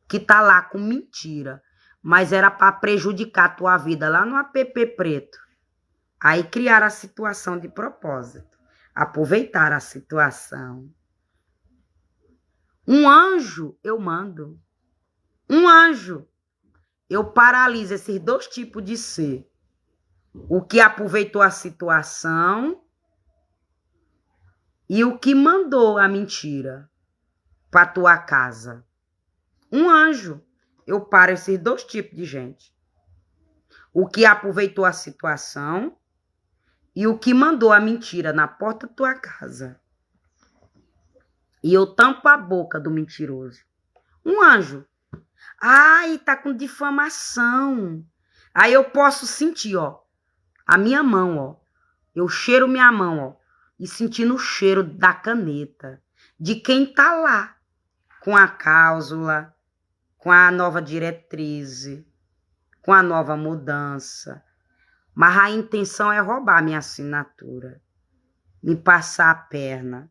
que tá lá com mentira, mas era para prejudicar a tua vida lá no app preto. Aí criaram a situação de propósito. Aproveitaram a situação. Um anjo, eu mando. Um anjo, eu paraliso esses dois tipos de ser. O que aproveitou a situação e o que mandou a mentira para tua casa. Um anjo, eu paro esses dois tipos de gente. O que aproveitou a situação e o que mandou a mentira na porta da tua casa. E eu tampo a boca do mentiroso. Um anjo. Ai, tá com difamação. Aí eu posso sentir, ó, a minha mão, ó. Eu cheiro minha mão, ó, e sentindo o cheiro da caneta de quem tá lá com a cláusula, com a nova diretriz, com a nova mudança. Mas a intenção é roubar minha assinatura, me passar a perna,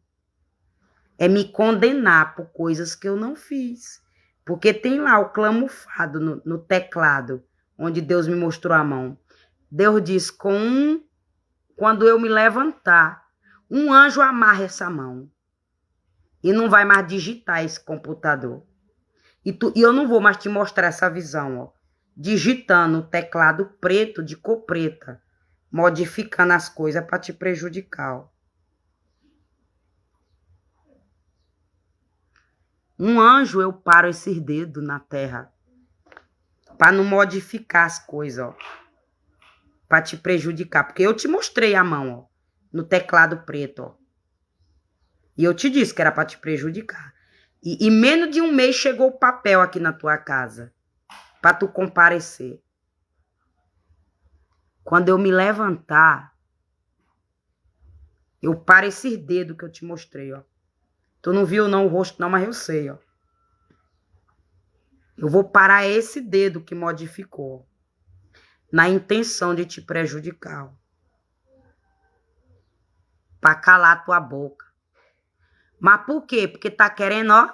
é me condenar por coisas que eu não fiz. Porque tem lá o clamufado no teclado, onde Deus me mostrou a mão. Deus diz, quando eu me levantar, um anjo amarra essa mão. E não vai mais digitar esse computador. E eu não vou mais te mostrar essa visão, ó. Digitando o teclado preto, de cor preta. Modificando as coisas para te prejudicar, ó. Um anjo, eu paro esses dedos na terra. Pra não modificar as coisas, ó. Pra te prejudicar. Porque eu te mostrei a mão, ó. No teclado preto, ó. E eu te disse que era pra te prejudicar. E menos de um mês chegou o papel aqui na tua casa. Pra tu comparecer. Quando eu me levantar, eu paro esses dedos que eu te mostrei, ó. Tu não viu não o rosto não, mas eu sei, ó. Eu vou parar esse dedo que modificou. Na intenção de te prejudicar, ó. Pra calar tua boca. Mas por quê? Porque tá querendo, ó.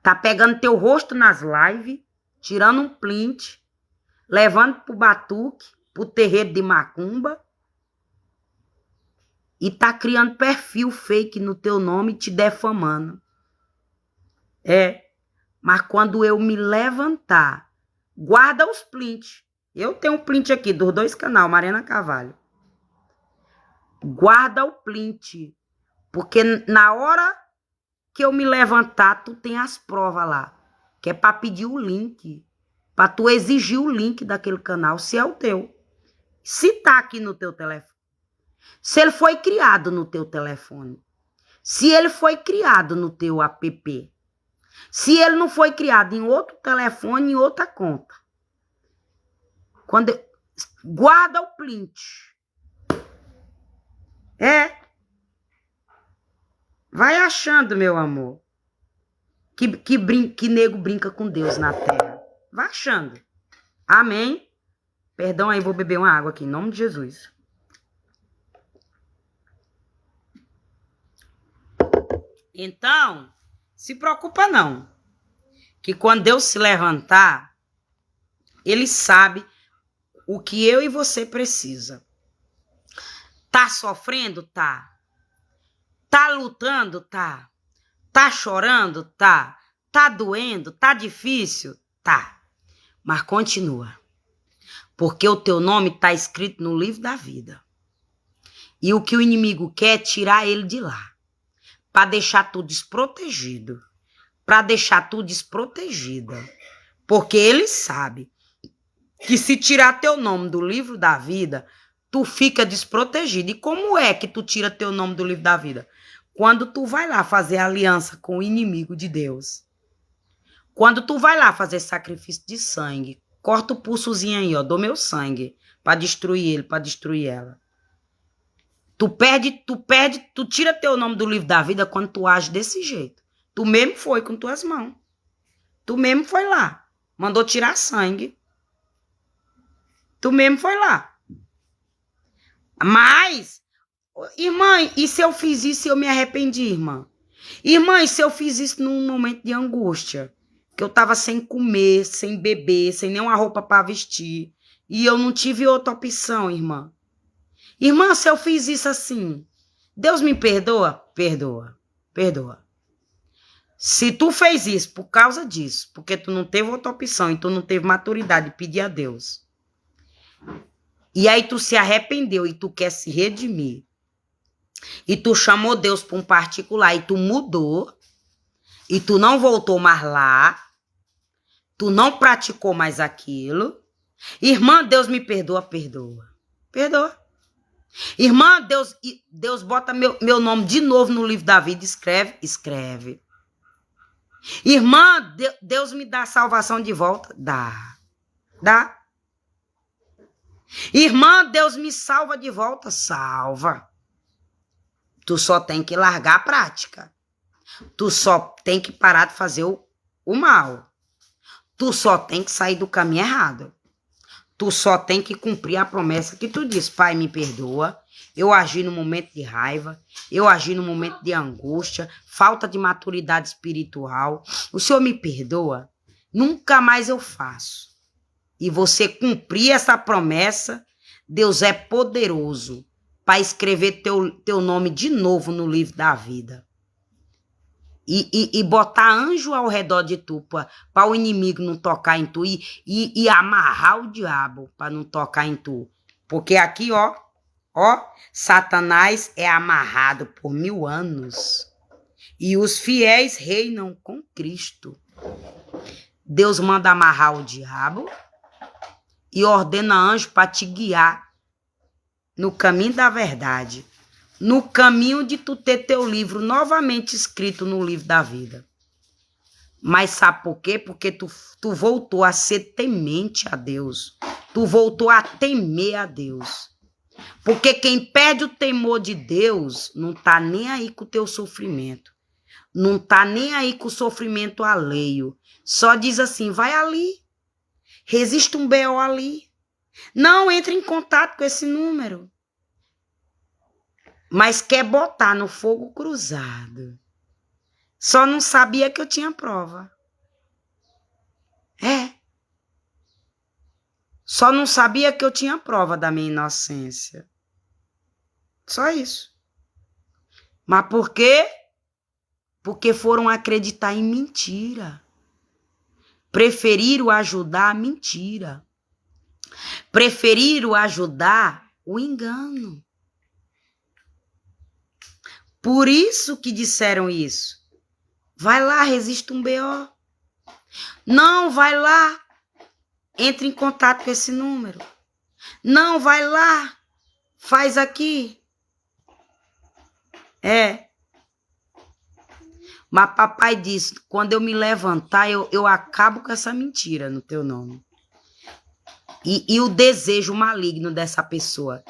Tá pegando teu rosto nas lives, tirando um print, levando pro batuque, pro terreiro de macumba. E tá criando perfil fake no teu nome, te defamando. Mas quando eu me levantar, guarda os prints. Eu tenho um print aqui dos 2 canais, Mariana Carvalho. Guarda o print. Porque na hora que eu me levantar, tu tem as provas lá. Que é pra pedir o link. Pra tu exigir o link daquele canal, se é o teu. Se tá aqui no teu telefone. Se ele foi criado no teu telefone. Se ele foi criado no teu app. Se ele não foi criado em outro telefone, em outra conta. Guarda o print. Vai achando, meu amor. Que nego brinca com Deus na terra. Vai achando. Amém? Perdão aí, vou beber uma água aqui, em nome de Jesus. Então, se preocupa não. Que quando Deus se levantar, Ele sabe o que eu e você precisa. Tá sofrendo? Tá. Tá lutando? Tá. Tá chorando? Tá. Tá doendo? Tá difícil? Tá. Mas continua. Porque o teu nome tá escrito no livro da vida. E o que o inimigo quer é tirar ele de lá. Para deixar tu desprotegido. Para deixar tu desprotegida. Porque ele sabe que se tirar teu nome do livro da vida, tu fica desprotegido. E como é que tu tira teu nome do livro da vida? Quando tu vai lá fazer aliança com o inimigo de Deus. Quando tu vai lá fazer sacrifício de sangue. Corta o pulsozinho aí, ó, do meu sangue. Para destruir ele, para destruir ela. Tu tira teu nome do livro da vida quando tu age desse jeito. Tu mesmo foi com tuas mãos. Tu mesmo foi lá. Mandou tirar sangue. Tu mesmo foi lá. Mas, irmã, e se eu fiz isso e eu me arrependi, irmã? Irmã, e se eu fiz isso num momento de angústia? Que eu tava sem comer, sem beber, sem nenhuma roupa para vestir. E eu não tive outra opção, irmã. Irmã, se eu fiz isso assim, Deus me perdoa? Perdoa. Perdoa. Se tu fez isso por causa disso, porque tu não teve outra opção e tu não teve maturidade de pedir a Deus, e aí tu se arrependeu e tu quer se redimir, e tu chamou Deus para um particular e tu mudou, e tu não voltou mais lá, tu não praticou mais aquilo, irmã, Deus me perdoa? Perdoa. Perdoa. Irmã, Deus bota meu nome de novo no livro da vida, escreve? Escreve. Irmã, Deus me dá salvação de volta? Dá. Dá. Irmã, Deus me salva de volta? Salva. Tu só tem que largar a prática. Tu só tem que parar de fazer o mal. Tu só tem que sair do caminho errado. Tu só tem que cumprir a promessa que tu diz. Pai, me perdoa. Eu agi no momento de raiva. Eu agi no momento de angústia. Falta de maturidade espiritual. O Senhor me perdoa. Nunca mais eu faço. E você cumprir essa promessa, Deus é poderoso para escrever teu nome de novo no livro da vida. E botar anjo ao redor de tu, para o inimigo não tocar em tu, e amarrar o diabo para não tocar em tu. Porque aqui, ó, Satanás é amarrado por 1000 anos, e os fiéis reinam com Cristo. Deus manda amarrar o diabo e ordena anjo para te guiar no caminho da verdade, no caminho de tu ter teu livro novamente escrito no livro da vida. Mas sabe por quê? Porque tu voltou a ser temente a Deus. Tu voltou a temer a Deus. Porque quem perde o temor de Deus não tá nem aí com o teu sofrimento. Não tá nem aí com o sofrimento alheio. Só diz assim, vai ali. Resiste um BO ali. Não entre em contato com esse número. Mas quer botar no fogo cruzado. Só não sabia que eu tinha prova. Só não sabia que eu tinha prova da minha inocência. Só isso. Mas por quê? Porque foram acreditar em mentira. Preferiram ajudar a mentira. Preferiram ajudar o engano. Por isso que disseram isso. Vai lá, resiste um BO. Não, vai lá. Entre em contato com esse número. Não, vai lá. Faz aqui. Mas papai disse, quando eu me levantar, eu acabo com essa mentira no teu nome. E o desejo maligno dessa pessoa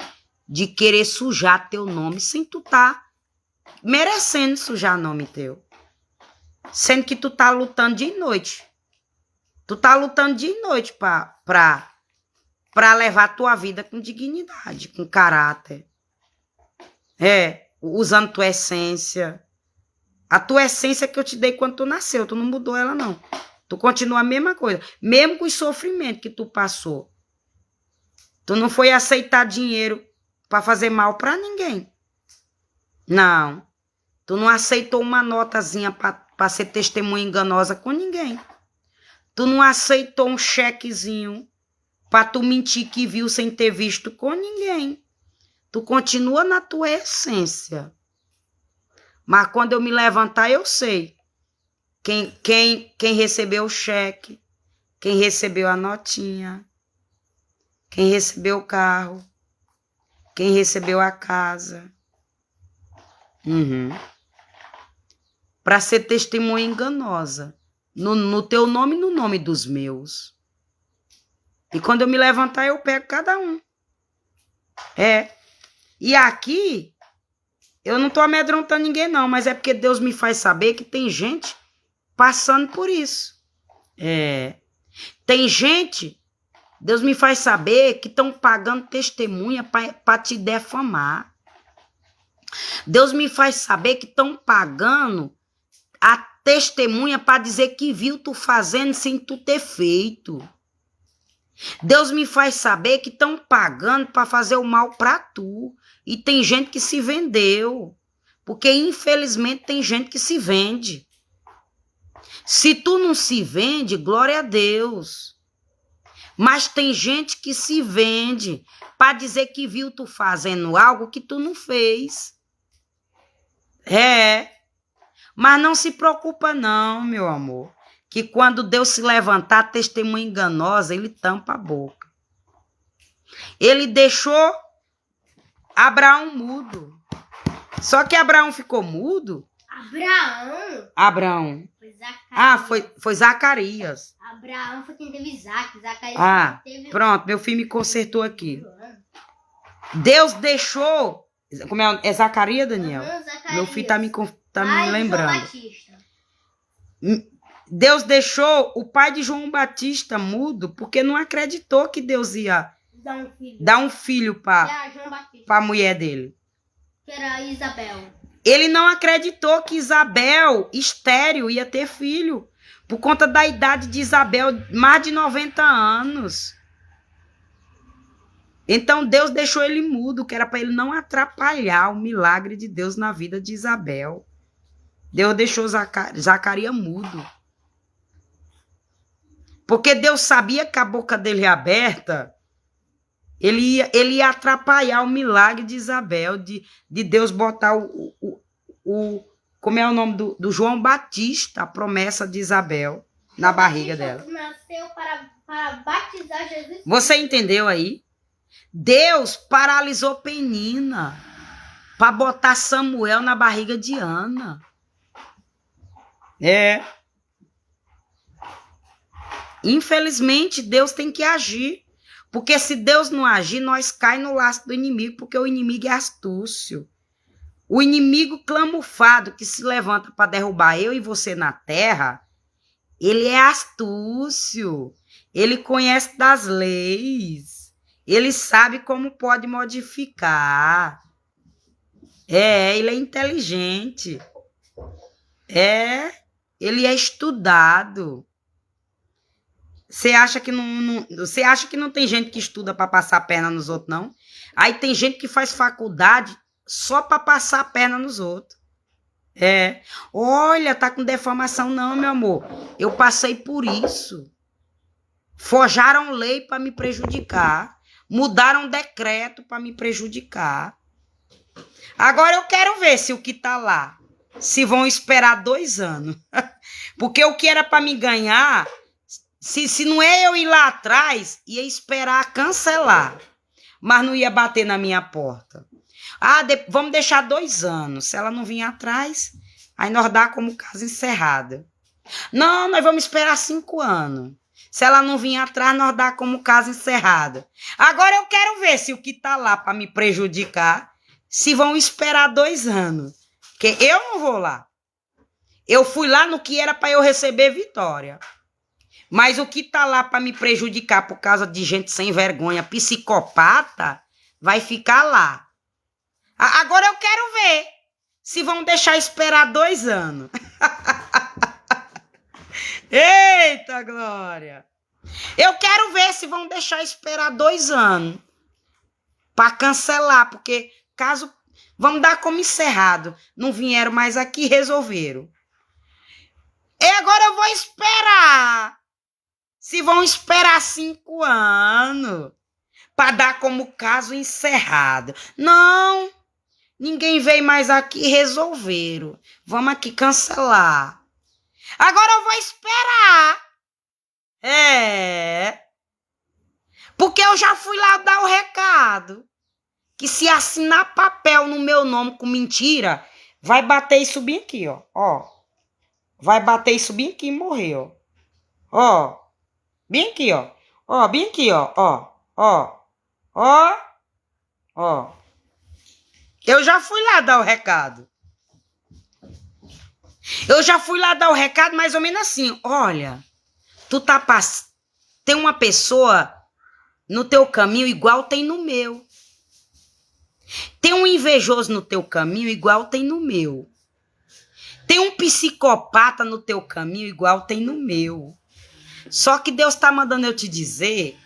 de querer sujar teu nome sem tu tá merecendo sujar nome teu. Sendo que tu tá lutando dia e noite. Tu tá lutando dia e noite pra levar a tua vida com dignidade, com caráter. Usando tua essência. A tua essência que eu te dei quando tu nasceu, tu não mudou ela não. Tu continua a mesma coisa. Mesmo com os sofrimentos que tu passou. Tu não foi aceitar dinheiro pra fazer mal pra ninguém. Não. Tu não aceitou uma notazinha pra ser testemunha enganosa com ninguém. Tu não aceitou um chequezinho pra tu mentir que viu sem ter visto com ninguém. Tu continua na tua essência. Mas quando eu me levantar, eu sei. Quem recebeu o cheque, quem recebeu a notinha, quem recebeu o carro, quem recebeu a casa. Para ser testemunha enganosa. No teu nome e no nome dos meus. E quando eu me levantar, eu pego cada um. E aqui, eu não tô amedrontando ninguém não, mas é porque Deus me faz saber que tem gente passando por isso. Tem gente, Deus me faz saber que estão pagando testemunha para te defamar. Deus me faz saber que estão pagando a testemunha para dizer que viu tu fazendo sem tu ter feito. Deus me faz saber que estão pagando para fazer o mal para tu. E tem gente que se vendeu. Porque, infelizmente, tem gente que se vende. Se tu não se vende, glória a Deus. Mas tem gente que se vende para dizer que viu tu fazendo algo que tu não fez. Mas não se preocupa não, meu amor. Que quando Deus se levantar, testemunha enganosa, ele tampa a boca. Ele deixou Abraão mudo. Só que Abraão ficou mudo. Abraão. Foi Zacarias. Foi Zacarias. Abraão foi quem teve Isaac. Zacarias teve... Pronto, meu filho me consertou aqui. Deus deixou... Como é Zacarias, Daniel? Zacarias. Meu filho tá me lembrando. João Batista. Deus deixou o pai de João Batista mudo porque não acreditou que Deus ia dar um filho para a mulher dele. Que era Isabel. Ele não acreditou que Isabel, estéril, ia ter filho. Por conta da idade de Isabel, mais de 90 anos. Então Deus deixou ele mudo, que era para ele não atrapalhar o milagre de Deus na vida de Isabel. Deus deixou Zacarias mudo. Porque Deus sabia que a boca dele aberta, ele ia atrapalhar o milagre de Isabel, de Deus botar como é o nome do João Batista, a promessa de Isabel. na barriga dela. Nasceu para batizar Jesus. Você entendeu aí? Deus paralisou Penina para botar Samuel na barriga de Ana. Infelizmente, Deus tem que agir. Porque se Deus não agir, nós cai no laço do inimigo, porque o inimigo é astúcio. O inimigo clamufado que se levanta para derrubar eu e você na terra, ele é astúcio. Ele conhece das leis. Ele sabe como pode modificar. Ele é inteligente. Ele é estudado. Você acha que não tem gente que estuda para passar a perna nos outros, não? Aí tem gente que faz faculdade só para passar a perna nos outros. Olha, tá com deformação. Não, meu amor. Eu passei por isso. Forjaram lei para me prejudicar. Mudaram decreto para me prejudicar. Agora eu quero ver se o que tá lá, se vão esperar 2 anos. Porque o que era para me ganhar... Se não é eu ir lá atrás, ia esperar cancelar. Mas não ia bater na minha porta. Vamos deixar 2 anos. Se ela não vir atrás, aí nós dá como caso encerrado. Não, nós vamos esperar 5 anos. Se ela não vir atrás, nós dá como caso encerrado. Agora eu quero ver se o que tá lá para me prejudicar, se vão esperar 2 anos. Porque eu não vou lá. Eu fui lá no que era para eu receber vitória. Mas o que tá lá para me prejudicar por causa de gente sem vergonha, psicopata, vai ficar lá. Agora eu quero ver se vão deixar esperar 2 anos. Eita, glória! Eu quero ver se vão deixar esperar 2 anos para cancelar, porque caso... Vamos dar como encerrado. Não vieram mais aqui, resolveram. E agora eu vou esperar. Se vão esperar 5 anos para dar como caso encerrado. Não, ninguém veio mais aqui, resolveram. Vamos aqui cancelar. Agora eu vou esperar. Porque eu já fui lá dar o recado. Que se assinar papel no meu nome com mentira, vai bater e subir aqui, ó. Vai bater e subir aqui e morrer, ó. Bem aqui, ó. Bem aqui, ó. Eu já fui lá dar o recado. Mais ou menos assim. Olha, tem uma pessoa no teu caminho igual tem no meu. Tem um invejoso no teu caminho igual tem no meu. Tem um psicopata no teu caminho igual tem no meu. Só que Deus está mandando eu te dizer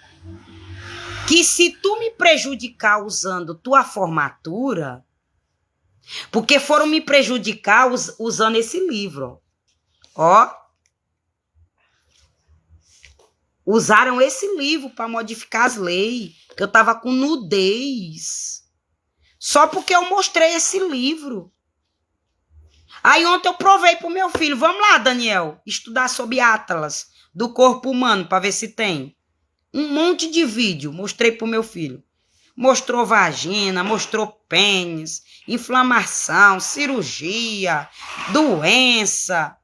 que se tu me prejudicar usando tua formatura, porque foram me prejudicar usando esse livro, ó. Usaram esse livro para modificar as leis, que eu tava com nudez. Só porque eu mostrei esse livro. Aí ontem eu provei pro meu filho, vamos lá, Daniel, estudar sobre Atlas do corpo humano para ver se tem. Um monte de vídeo, mostrei pro meu filho. Mostrou vagina, mostrou pênis, inflamação, cirurgia, doença.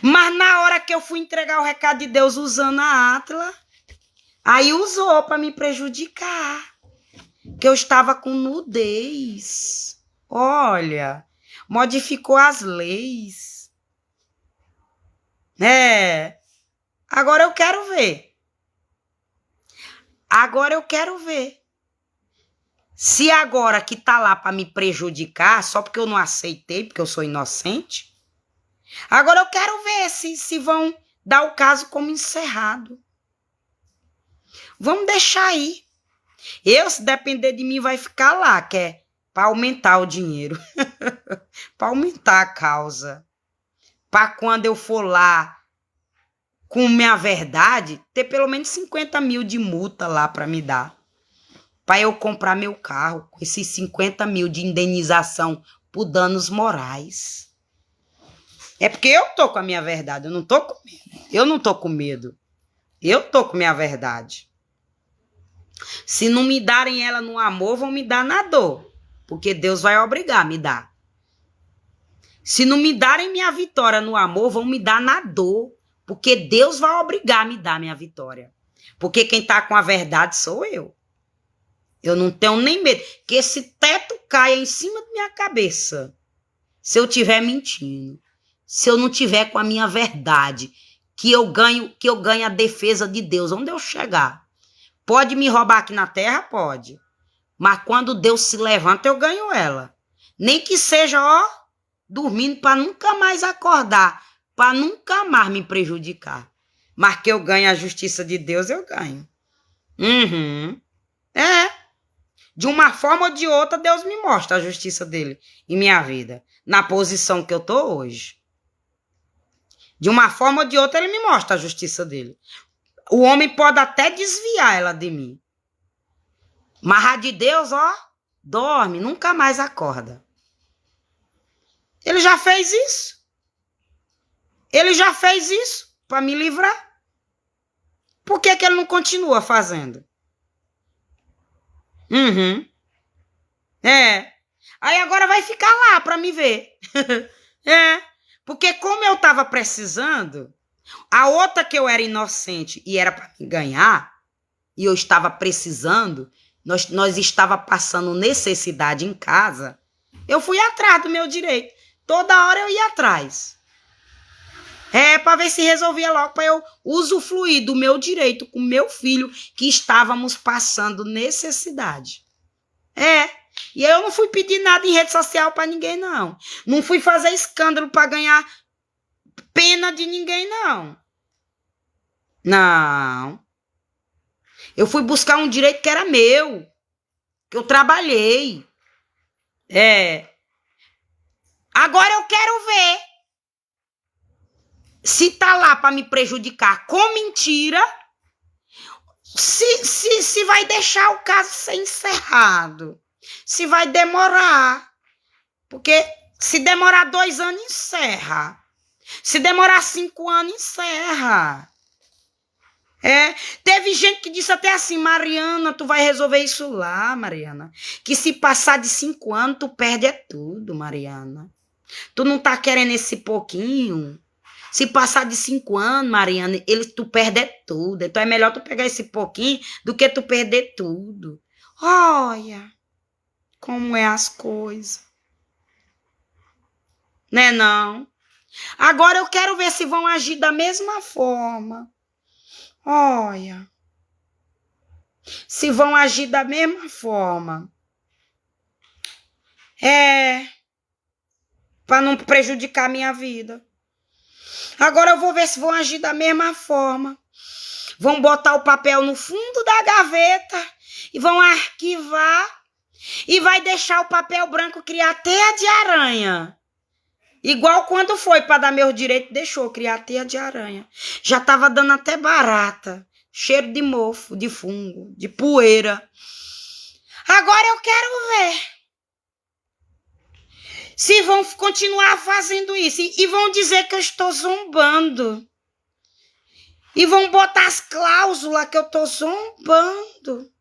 Mas na hora que eu fui entregar o recado de Deus usando a Atlas, aí usou para me prejudicar. Que eu estava com nudez. Olha, modificou as leis. Agora eu quero ver. Se agora que tá lá para me prejudicar, só porque eu não aceitei, porque eu sou inocente. Agora eu quero ver se vão dar o caso como encerrado. Vamos deixar aí. Se depender de mim, vai ficar lá, que é para aumentar o dinheiro. Para aumentar a causa. Para quando eu for lá com minha verdade, ter pelo menos 50 mil de multa lá para me dar. Para eu comprar meu carro com esses 50 mil de indenização por danos morais. É porque eu tô com a minha verdade, eu não tô com medo. Eu não tô com medo. Eu tô com minha verdade. Se não me darem ela no amor, vão me dar na dor. Porque Deus vai obrigar a me dar. Se não me darem minha vitória no amor, vão me dar na dor. Porque Deus vai obrigar a me dar minha vitória. Porque quem tá com a verdade sou eu. Eu não tenho nem medo que esse teto caia em cima da minha cabeça. Se eu estiver mentindo. Se eu não tiver com a minha verdade. Que eu ganho a defesa de Deus. Onde eu chegar. Pode me roubar aqui na terra? Pode. Mas quando Deus se levanta, eu ganho ela. Nem que seja, dormindo para nunca mais acordar. Para nunca mais me prejudicar. Mas que eu ganhe a justiça de Deus, eu ganho. De uma forma ou de outra, Deus me mostra a justiça dele em minha vida. Na posição que eu tô hoje. De uma forma ou de outra, ele me mostra a justiça dele. O homem pode até desviar ela de mim. Mas a de Deus, dorme, nunca mais acorda. Ele já fez isso. Ele já fez isso para me livrar. Por que ele não continua fazendo? Aí agora vai ficar lá para me ver. Porque como eu estava precisando, a outra que eu era inocente e era para me ganhar, e eu estava precisando, nós estava passando necessidade em casa, eu fui atrás do meu direito. Toda hora eu ia atrás. Para ver se resolvia logo, para eu usufruir do meu direito com meu filho, que estávamos passando necessidade. E eu não fui pedir nada em rede social para ninguém, não. Não fui fazer escândalo para ganhar pena de ninguém, não. Não. Eu fui buscar um direito que era meu, que eu trabalhei. Agora eu quero ver se tá lá para me prejudicar com mentira, se vai deixar o caso ser encerrado. Se vai demorar. Porque se demorar 2 anos, encerra. Se demorar 5 anos, encerra. Teve gente que disse até assim: Mariana, tu vai resolver isso lá, Mariana. Que se passar de 5 anos, tu perde tudo, Mariana. Tu não tá querendo esse pouquinho? Se passar de 5 anos, Mariana, tu perde tudo. Então é melhor tu pegar esse pouquinho do que tu perder tudo. Olha como é as coisas. Né não? Agora eu quero ver se vão agir da mesma forma. Olha. Se vão agir da mesma forma. Para não prejudicar a minha vida. Agora eu vou ver se vão agir da mesma forma. Vão botar o papel no fundo da gaveta e vão arquivar e vai deixar o papel branco criar teia de aranha. Igual quando foi para dar meu direito, deixou criar teia de aranha. Já estava dando até barata, cheiro de mofo, de fungo, de poeira. Agora eu quero ver se vão continuar fazendo isso e vão dizer que eu estou zombando. E vão botar as cláusulas que eu estou zombando.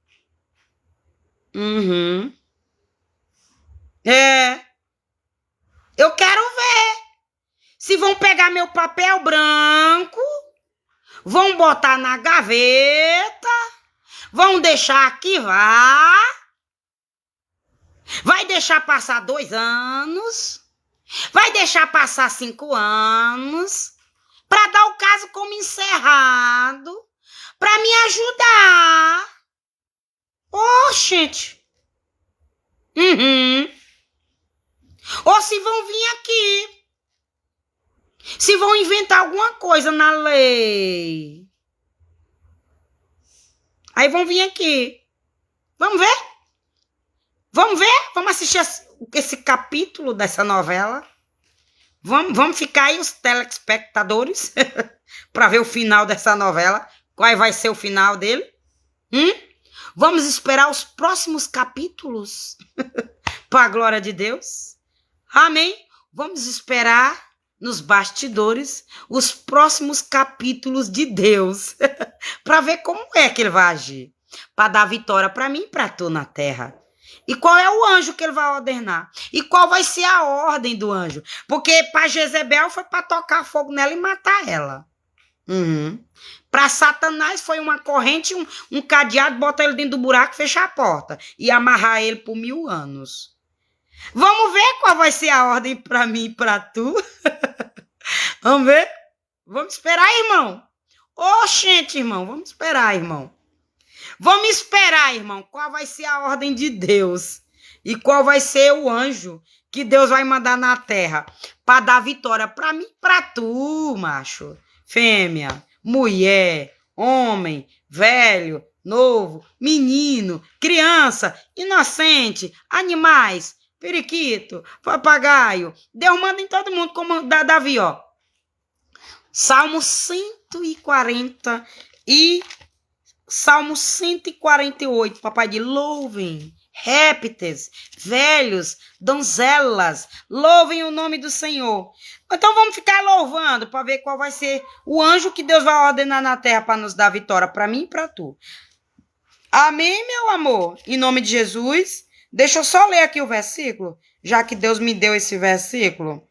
Eu quero ver se vão pegar meu papel branco, vão botar na gaveta, vão deixar arquivar, vai deixar passar 2 anos, vai deixar passar 5 anos, para dar o caso como encerrado, para me ajudar. Gente. Ou se vão vir aqui. Se vão inventar alguma coisa na lei. Aí vão vir aqui. Vamos ver? Vamos ver? Vamos assistir esse capítulo dessa novela. Vamos ficar aí os telespectadores para ver o final dessa novela. Qual vai ser o final dele? Vamos esperar os próximos capítulos para a glória de Deus. Amém? Vamos esperar. nos bastidores os próximos capítulos de Deus para ver como é que ele vai agir, para dar vitória para mim e para tu na terra. E qual é o anjo que ele vai ordenar? E qual vai ser a ordem do anjo? Porque para Jezebel foi para tocar fogo nela e matar ela. Para Satanás foi uma corrente, um cadeado, botar ele dentro do buraco, fechar a porta e amarrar ele por 1000 anos. Vamos ver qual vai ser a ordem para mim e para tu? Vamos ver? Vamos esperar, irmão? Oxente, irmão, vamos esperar, irmão. Vamos esperar, irmão, qual vai ser a ordem de Deus e qual vai ser o anjo que Deus vai mandar na terra para dar vitória para mim e para tu, macho. Fêmea, mulher, homem, velho, novo, menino, criança, inocente, animais, periquito, papagaio. Deus manda em todo mundo, como Davi, ó. Salmo 140 e Salmo 148, papai diz, louvem, répteis, velhos, donzelas, louvem o nome do Senhor. Então vamos ficar louvando para ver qual vai ser o anjo que Deus vai ordenar na terra para nos dar vitória, para mim e para tu. Amém, meu amor? Em nome de Jesus. Deixa eu só ler aqui o versículo, já que Deus me deu esse versículo.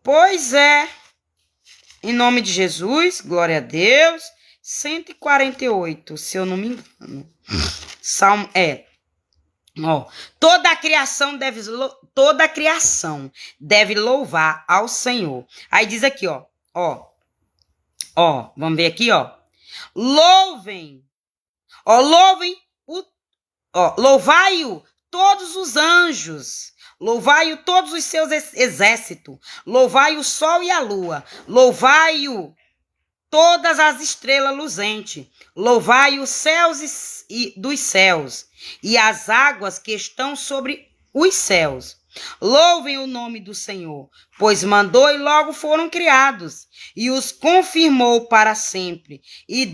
Pois é, em nome de Jesus, glória a Deus, 148, se eu não me engano. Salmo, toda a criação deve louvar ao Senhor. Aí diz aqui, vamos ver aqui, louvai-o todos os anjos, louvai-o todos os seus exércitos, louvai o sol e a lua, louvai-o todas as estrelas luzentes, louvai os céus dos céus e as águas que estão sobre os céus. Louvem o nome do Senhor, pois mandou e logo foram criados, e os confirmou para sempre, e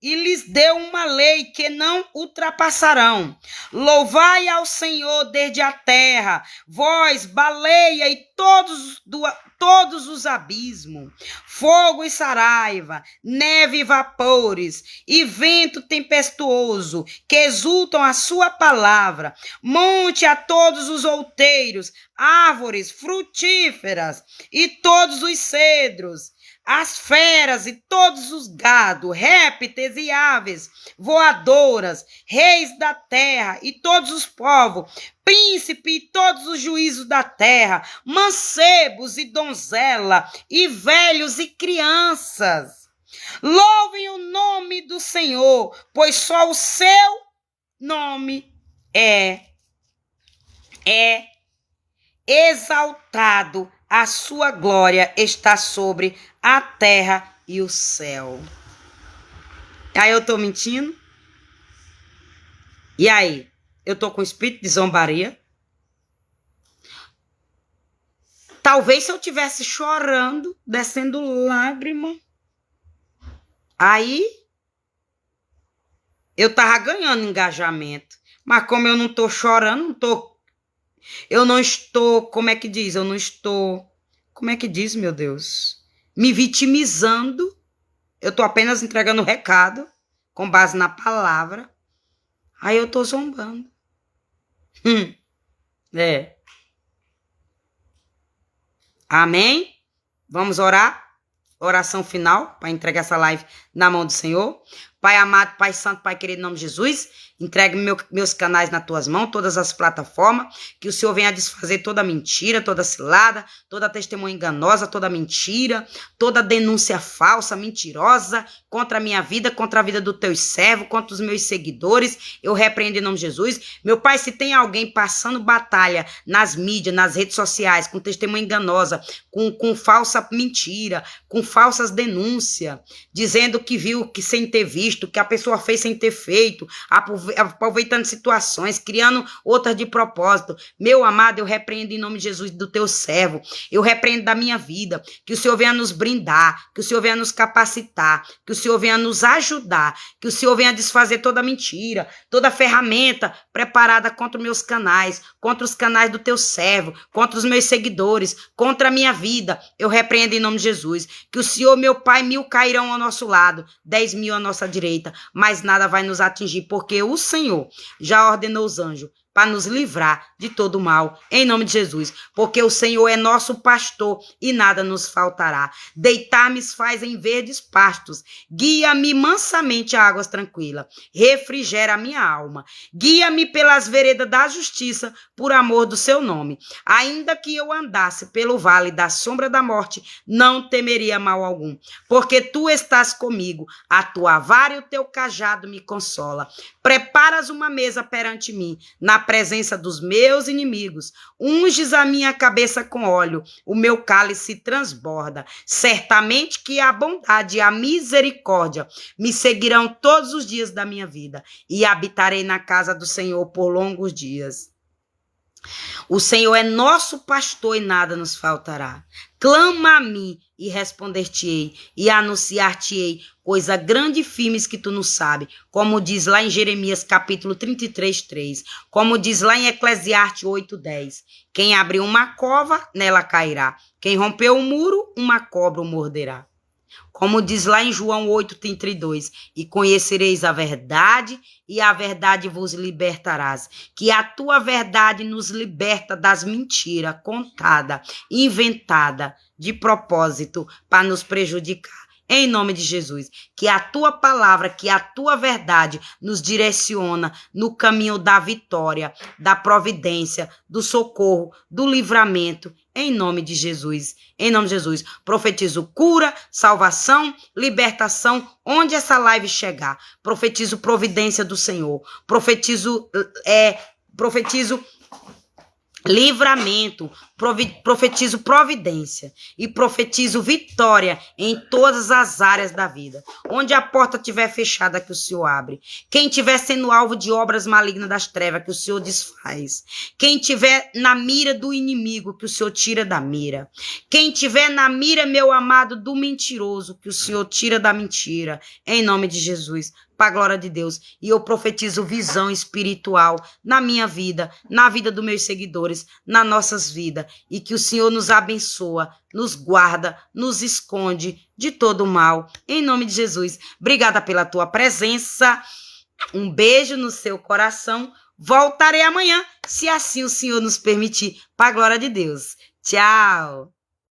lhes deu uma lei que não ultrapassarão. Louvai ao Senhor desde a terra, vós, baleia e todos os abismos, fogo e saraiva, neve e vapores, e vento tempestuoso, que exultam a sua palavra. Monte a todos os outeiros, árvores frutíferas, e todos os cedros, as feras e todos os gados, répteis e aves voadoras, reis da terra e todos os povos, príncipe e todos os juízos da terra, mancebos e donzela, e velhos e crianças. Louvem o nome do Senhor, pois só o seu nome é exaltado, a sua glória está sobre a terra e o céu. Aí eu tô mentindo? E aí? Eu tô com espírito de zombaria? Talvez se eu tivesse chorando, descendo lágrima, aí eu tava ganhando engajamento. Mas como eu não tô chorando, eu não estou, como é que diz, meu Deus? Me vitimizando. Eu tô apenas entregando o recado com base na palavra. Aí eu tô zombando. Amém? Vamos orar? Oração final para entregar essa live na mão do Senhor. Pai amado, Pai santo, Pai querido, em nome de Jesus, entregue meus canais nas tuas mãos, todas as plataformas, que o Senhor venha desfazer toda mentira, toda cilada, toda testemunha enganosa, toda mentira, toda denúncia falsa, mentirosa, contra a minha vida, contra a vida dos teus servos, contra os meus seguidores, eu repreendo em nome de Jesus. Meu Pai, se tem alguém passando batalha nas mídias, nas redes sociais, com testemunha enganosa, com falsa mentira, com falsas denúncias, dizendo que viu, que sem ter visto, que a pessoa fez sem ter feito, aproveitando situações, criando outras de propósito. Meu amado, eu repreendo em nome de Jesus do teu servo. Eu repreendo da minha vida. Que o Senhor venha nos brindar, que o Senhor venha nos capacitar, que o Senhor venha nos ajudar, que o Senhor venha desfazer toda mentira, toda ferramenta preparada contra os meus canais, contra os canais do teu servo, contra os meus seguidores, contra a minha vida. Eu repreendo em nome de Jesus. Que o Senhor, meu Pai, 1000 cairão ao nosso lado, 10.000 à nossa direita, mas nada vai nos atingir, porque o Senhor já ordenou os anjos para nos livrar de todo mal, em nome de Jesus, porque o Senhor é nosso pastor e nada nos faltará. Deitar-me faz em verdes pastos, guia-me mansamente a águas tranquilas, refrigera a minha alma, guia-me pelas veredas da justiça, por amor do seu nome. Ainda que eu andasse pelo vale da sombra da morte, não temeria mal algum, porque tu estás comigo, a tua vara e o teu cajado me consola. Preparas uma mesa perante mim, na presença dos meus inimigos. Unges a minha cabeça com óleo, o meu cálice transborda. Certamente que a bondade e a misericórdia me seguirão todos os dias da minha vida, e habitarei na casa do Senhor por longos dias. O Senhor é nosso pastor e nada nos faltará. Clama a mim e responder-te-ei, e anunciar-te-ei coisa grande e firmes que tu não sabes, como diz lá em Jeremias capítulo 33, 3, como diz lá em Eclesiastes 8, 10. Quem abriu uma cova, nela cairá. Quem rompeu o muro, uma cobra o morderá. Como diz lá em João 8, 32, e conhecereis a verdade, e a verdade vos libertarás. Que a tua verdade nos liberta das mentiras contada, inventada, de propósito, para nos prejudicar. Em nome de Jesus, que a tua palavra, que a tua verdade nos direciona no caminho da vitória, da providência, do socorro, do livramento. Em nome de Jesus, em nome de Jesus, profetizo cura, salvação, libertação, onde essa live chegar. Profetizo providência do Senhor, profetizo livramento, profetizo providência e profetizo vitória em todas as áreas da vida. Onde a porta estiver fechada, que o Senhor abre. Quem estiver sendo alvo de obras malignas das trevas, que o Senhor desfaz. Quem estiver na mira do inimigo, que o Senhor tira da mira. Quem estiver na mira, meu amado, do mentiroso, que o Senhor tira da mentira. Em nome de Jesus, para a glória de Deus. E eu profetizo visão espiritual na minha vida, na vida dos meus seguidores, nas nossas vidas. E que o Senhor nos abençoa, nos guarda, nos esconde de todo o mal. Em nome de Jesus. Obrigada pela tua presença. Um beijo no seu coração. Voltarei amanhã, se assim o Senhor nos permitir. Para a glória de Deus. Tchau.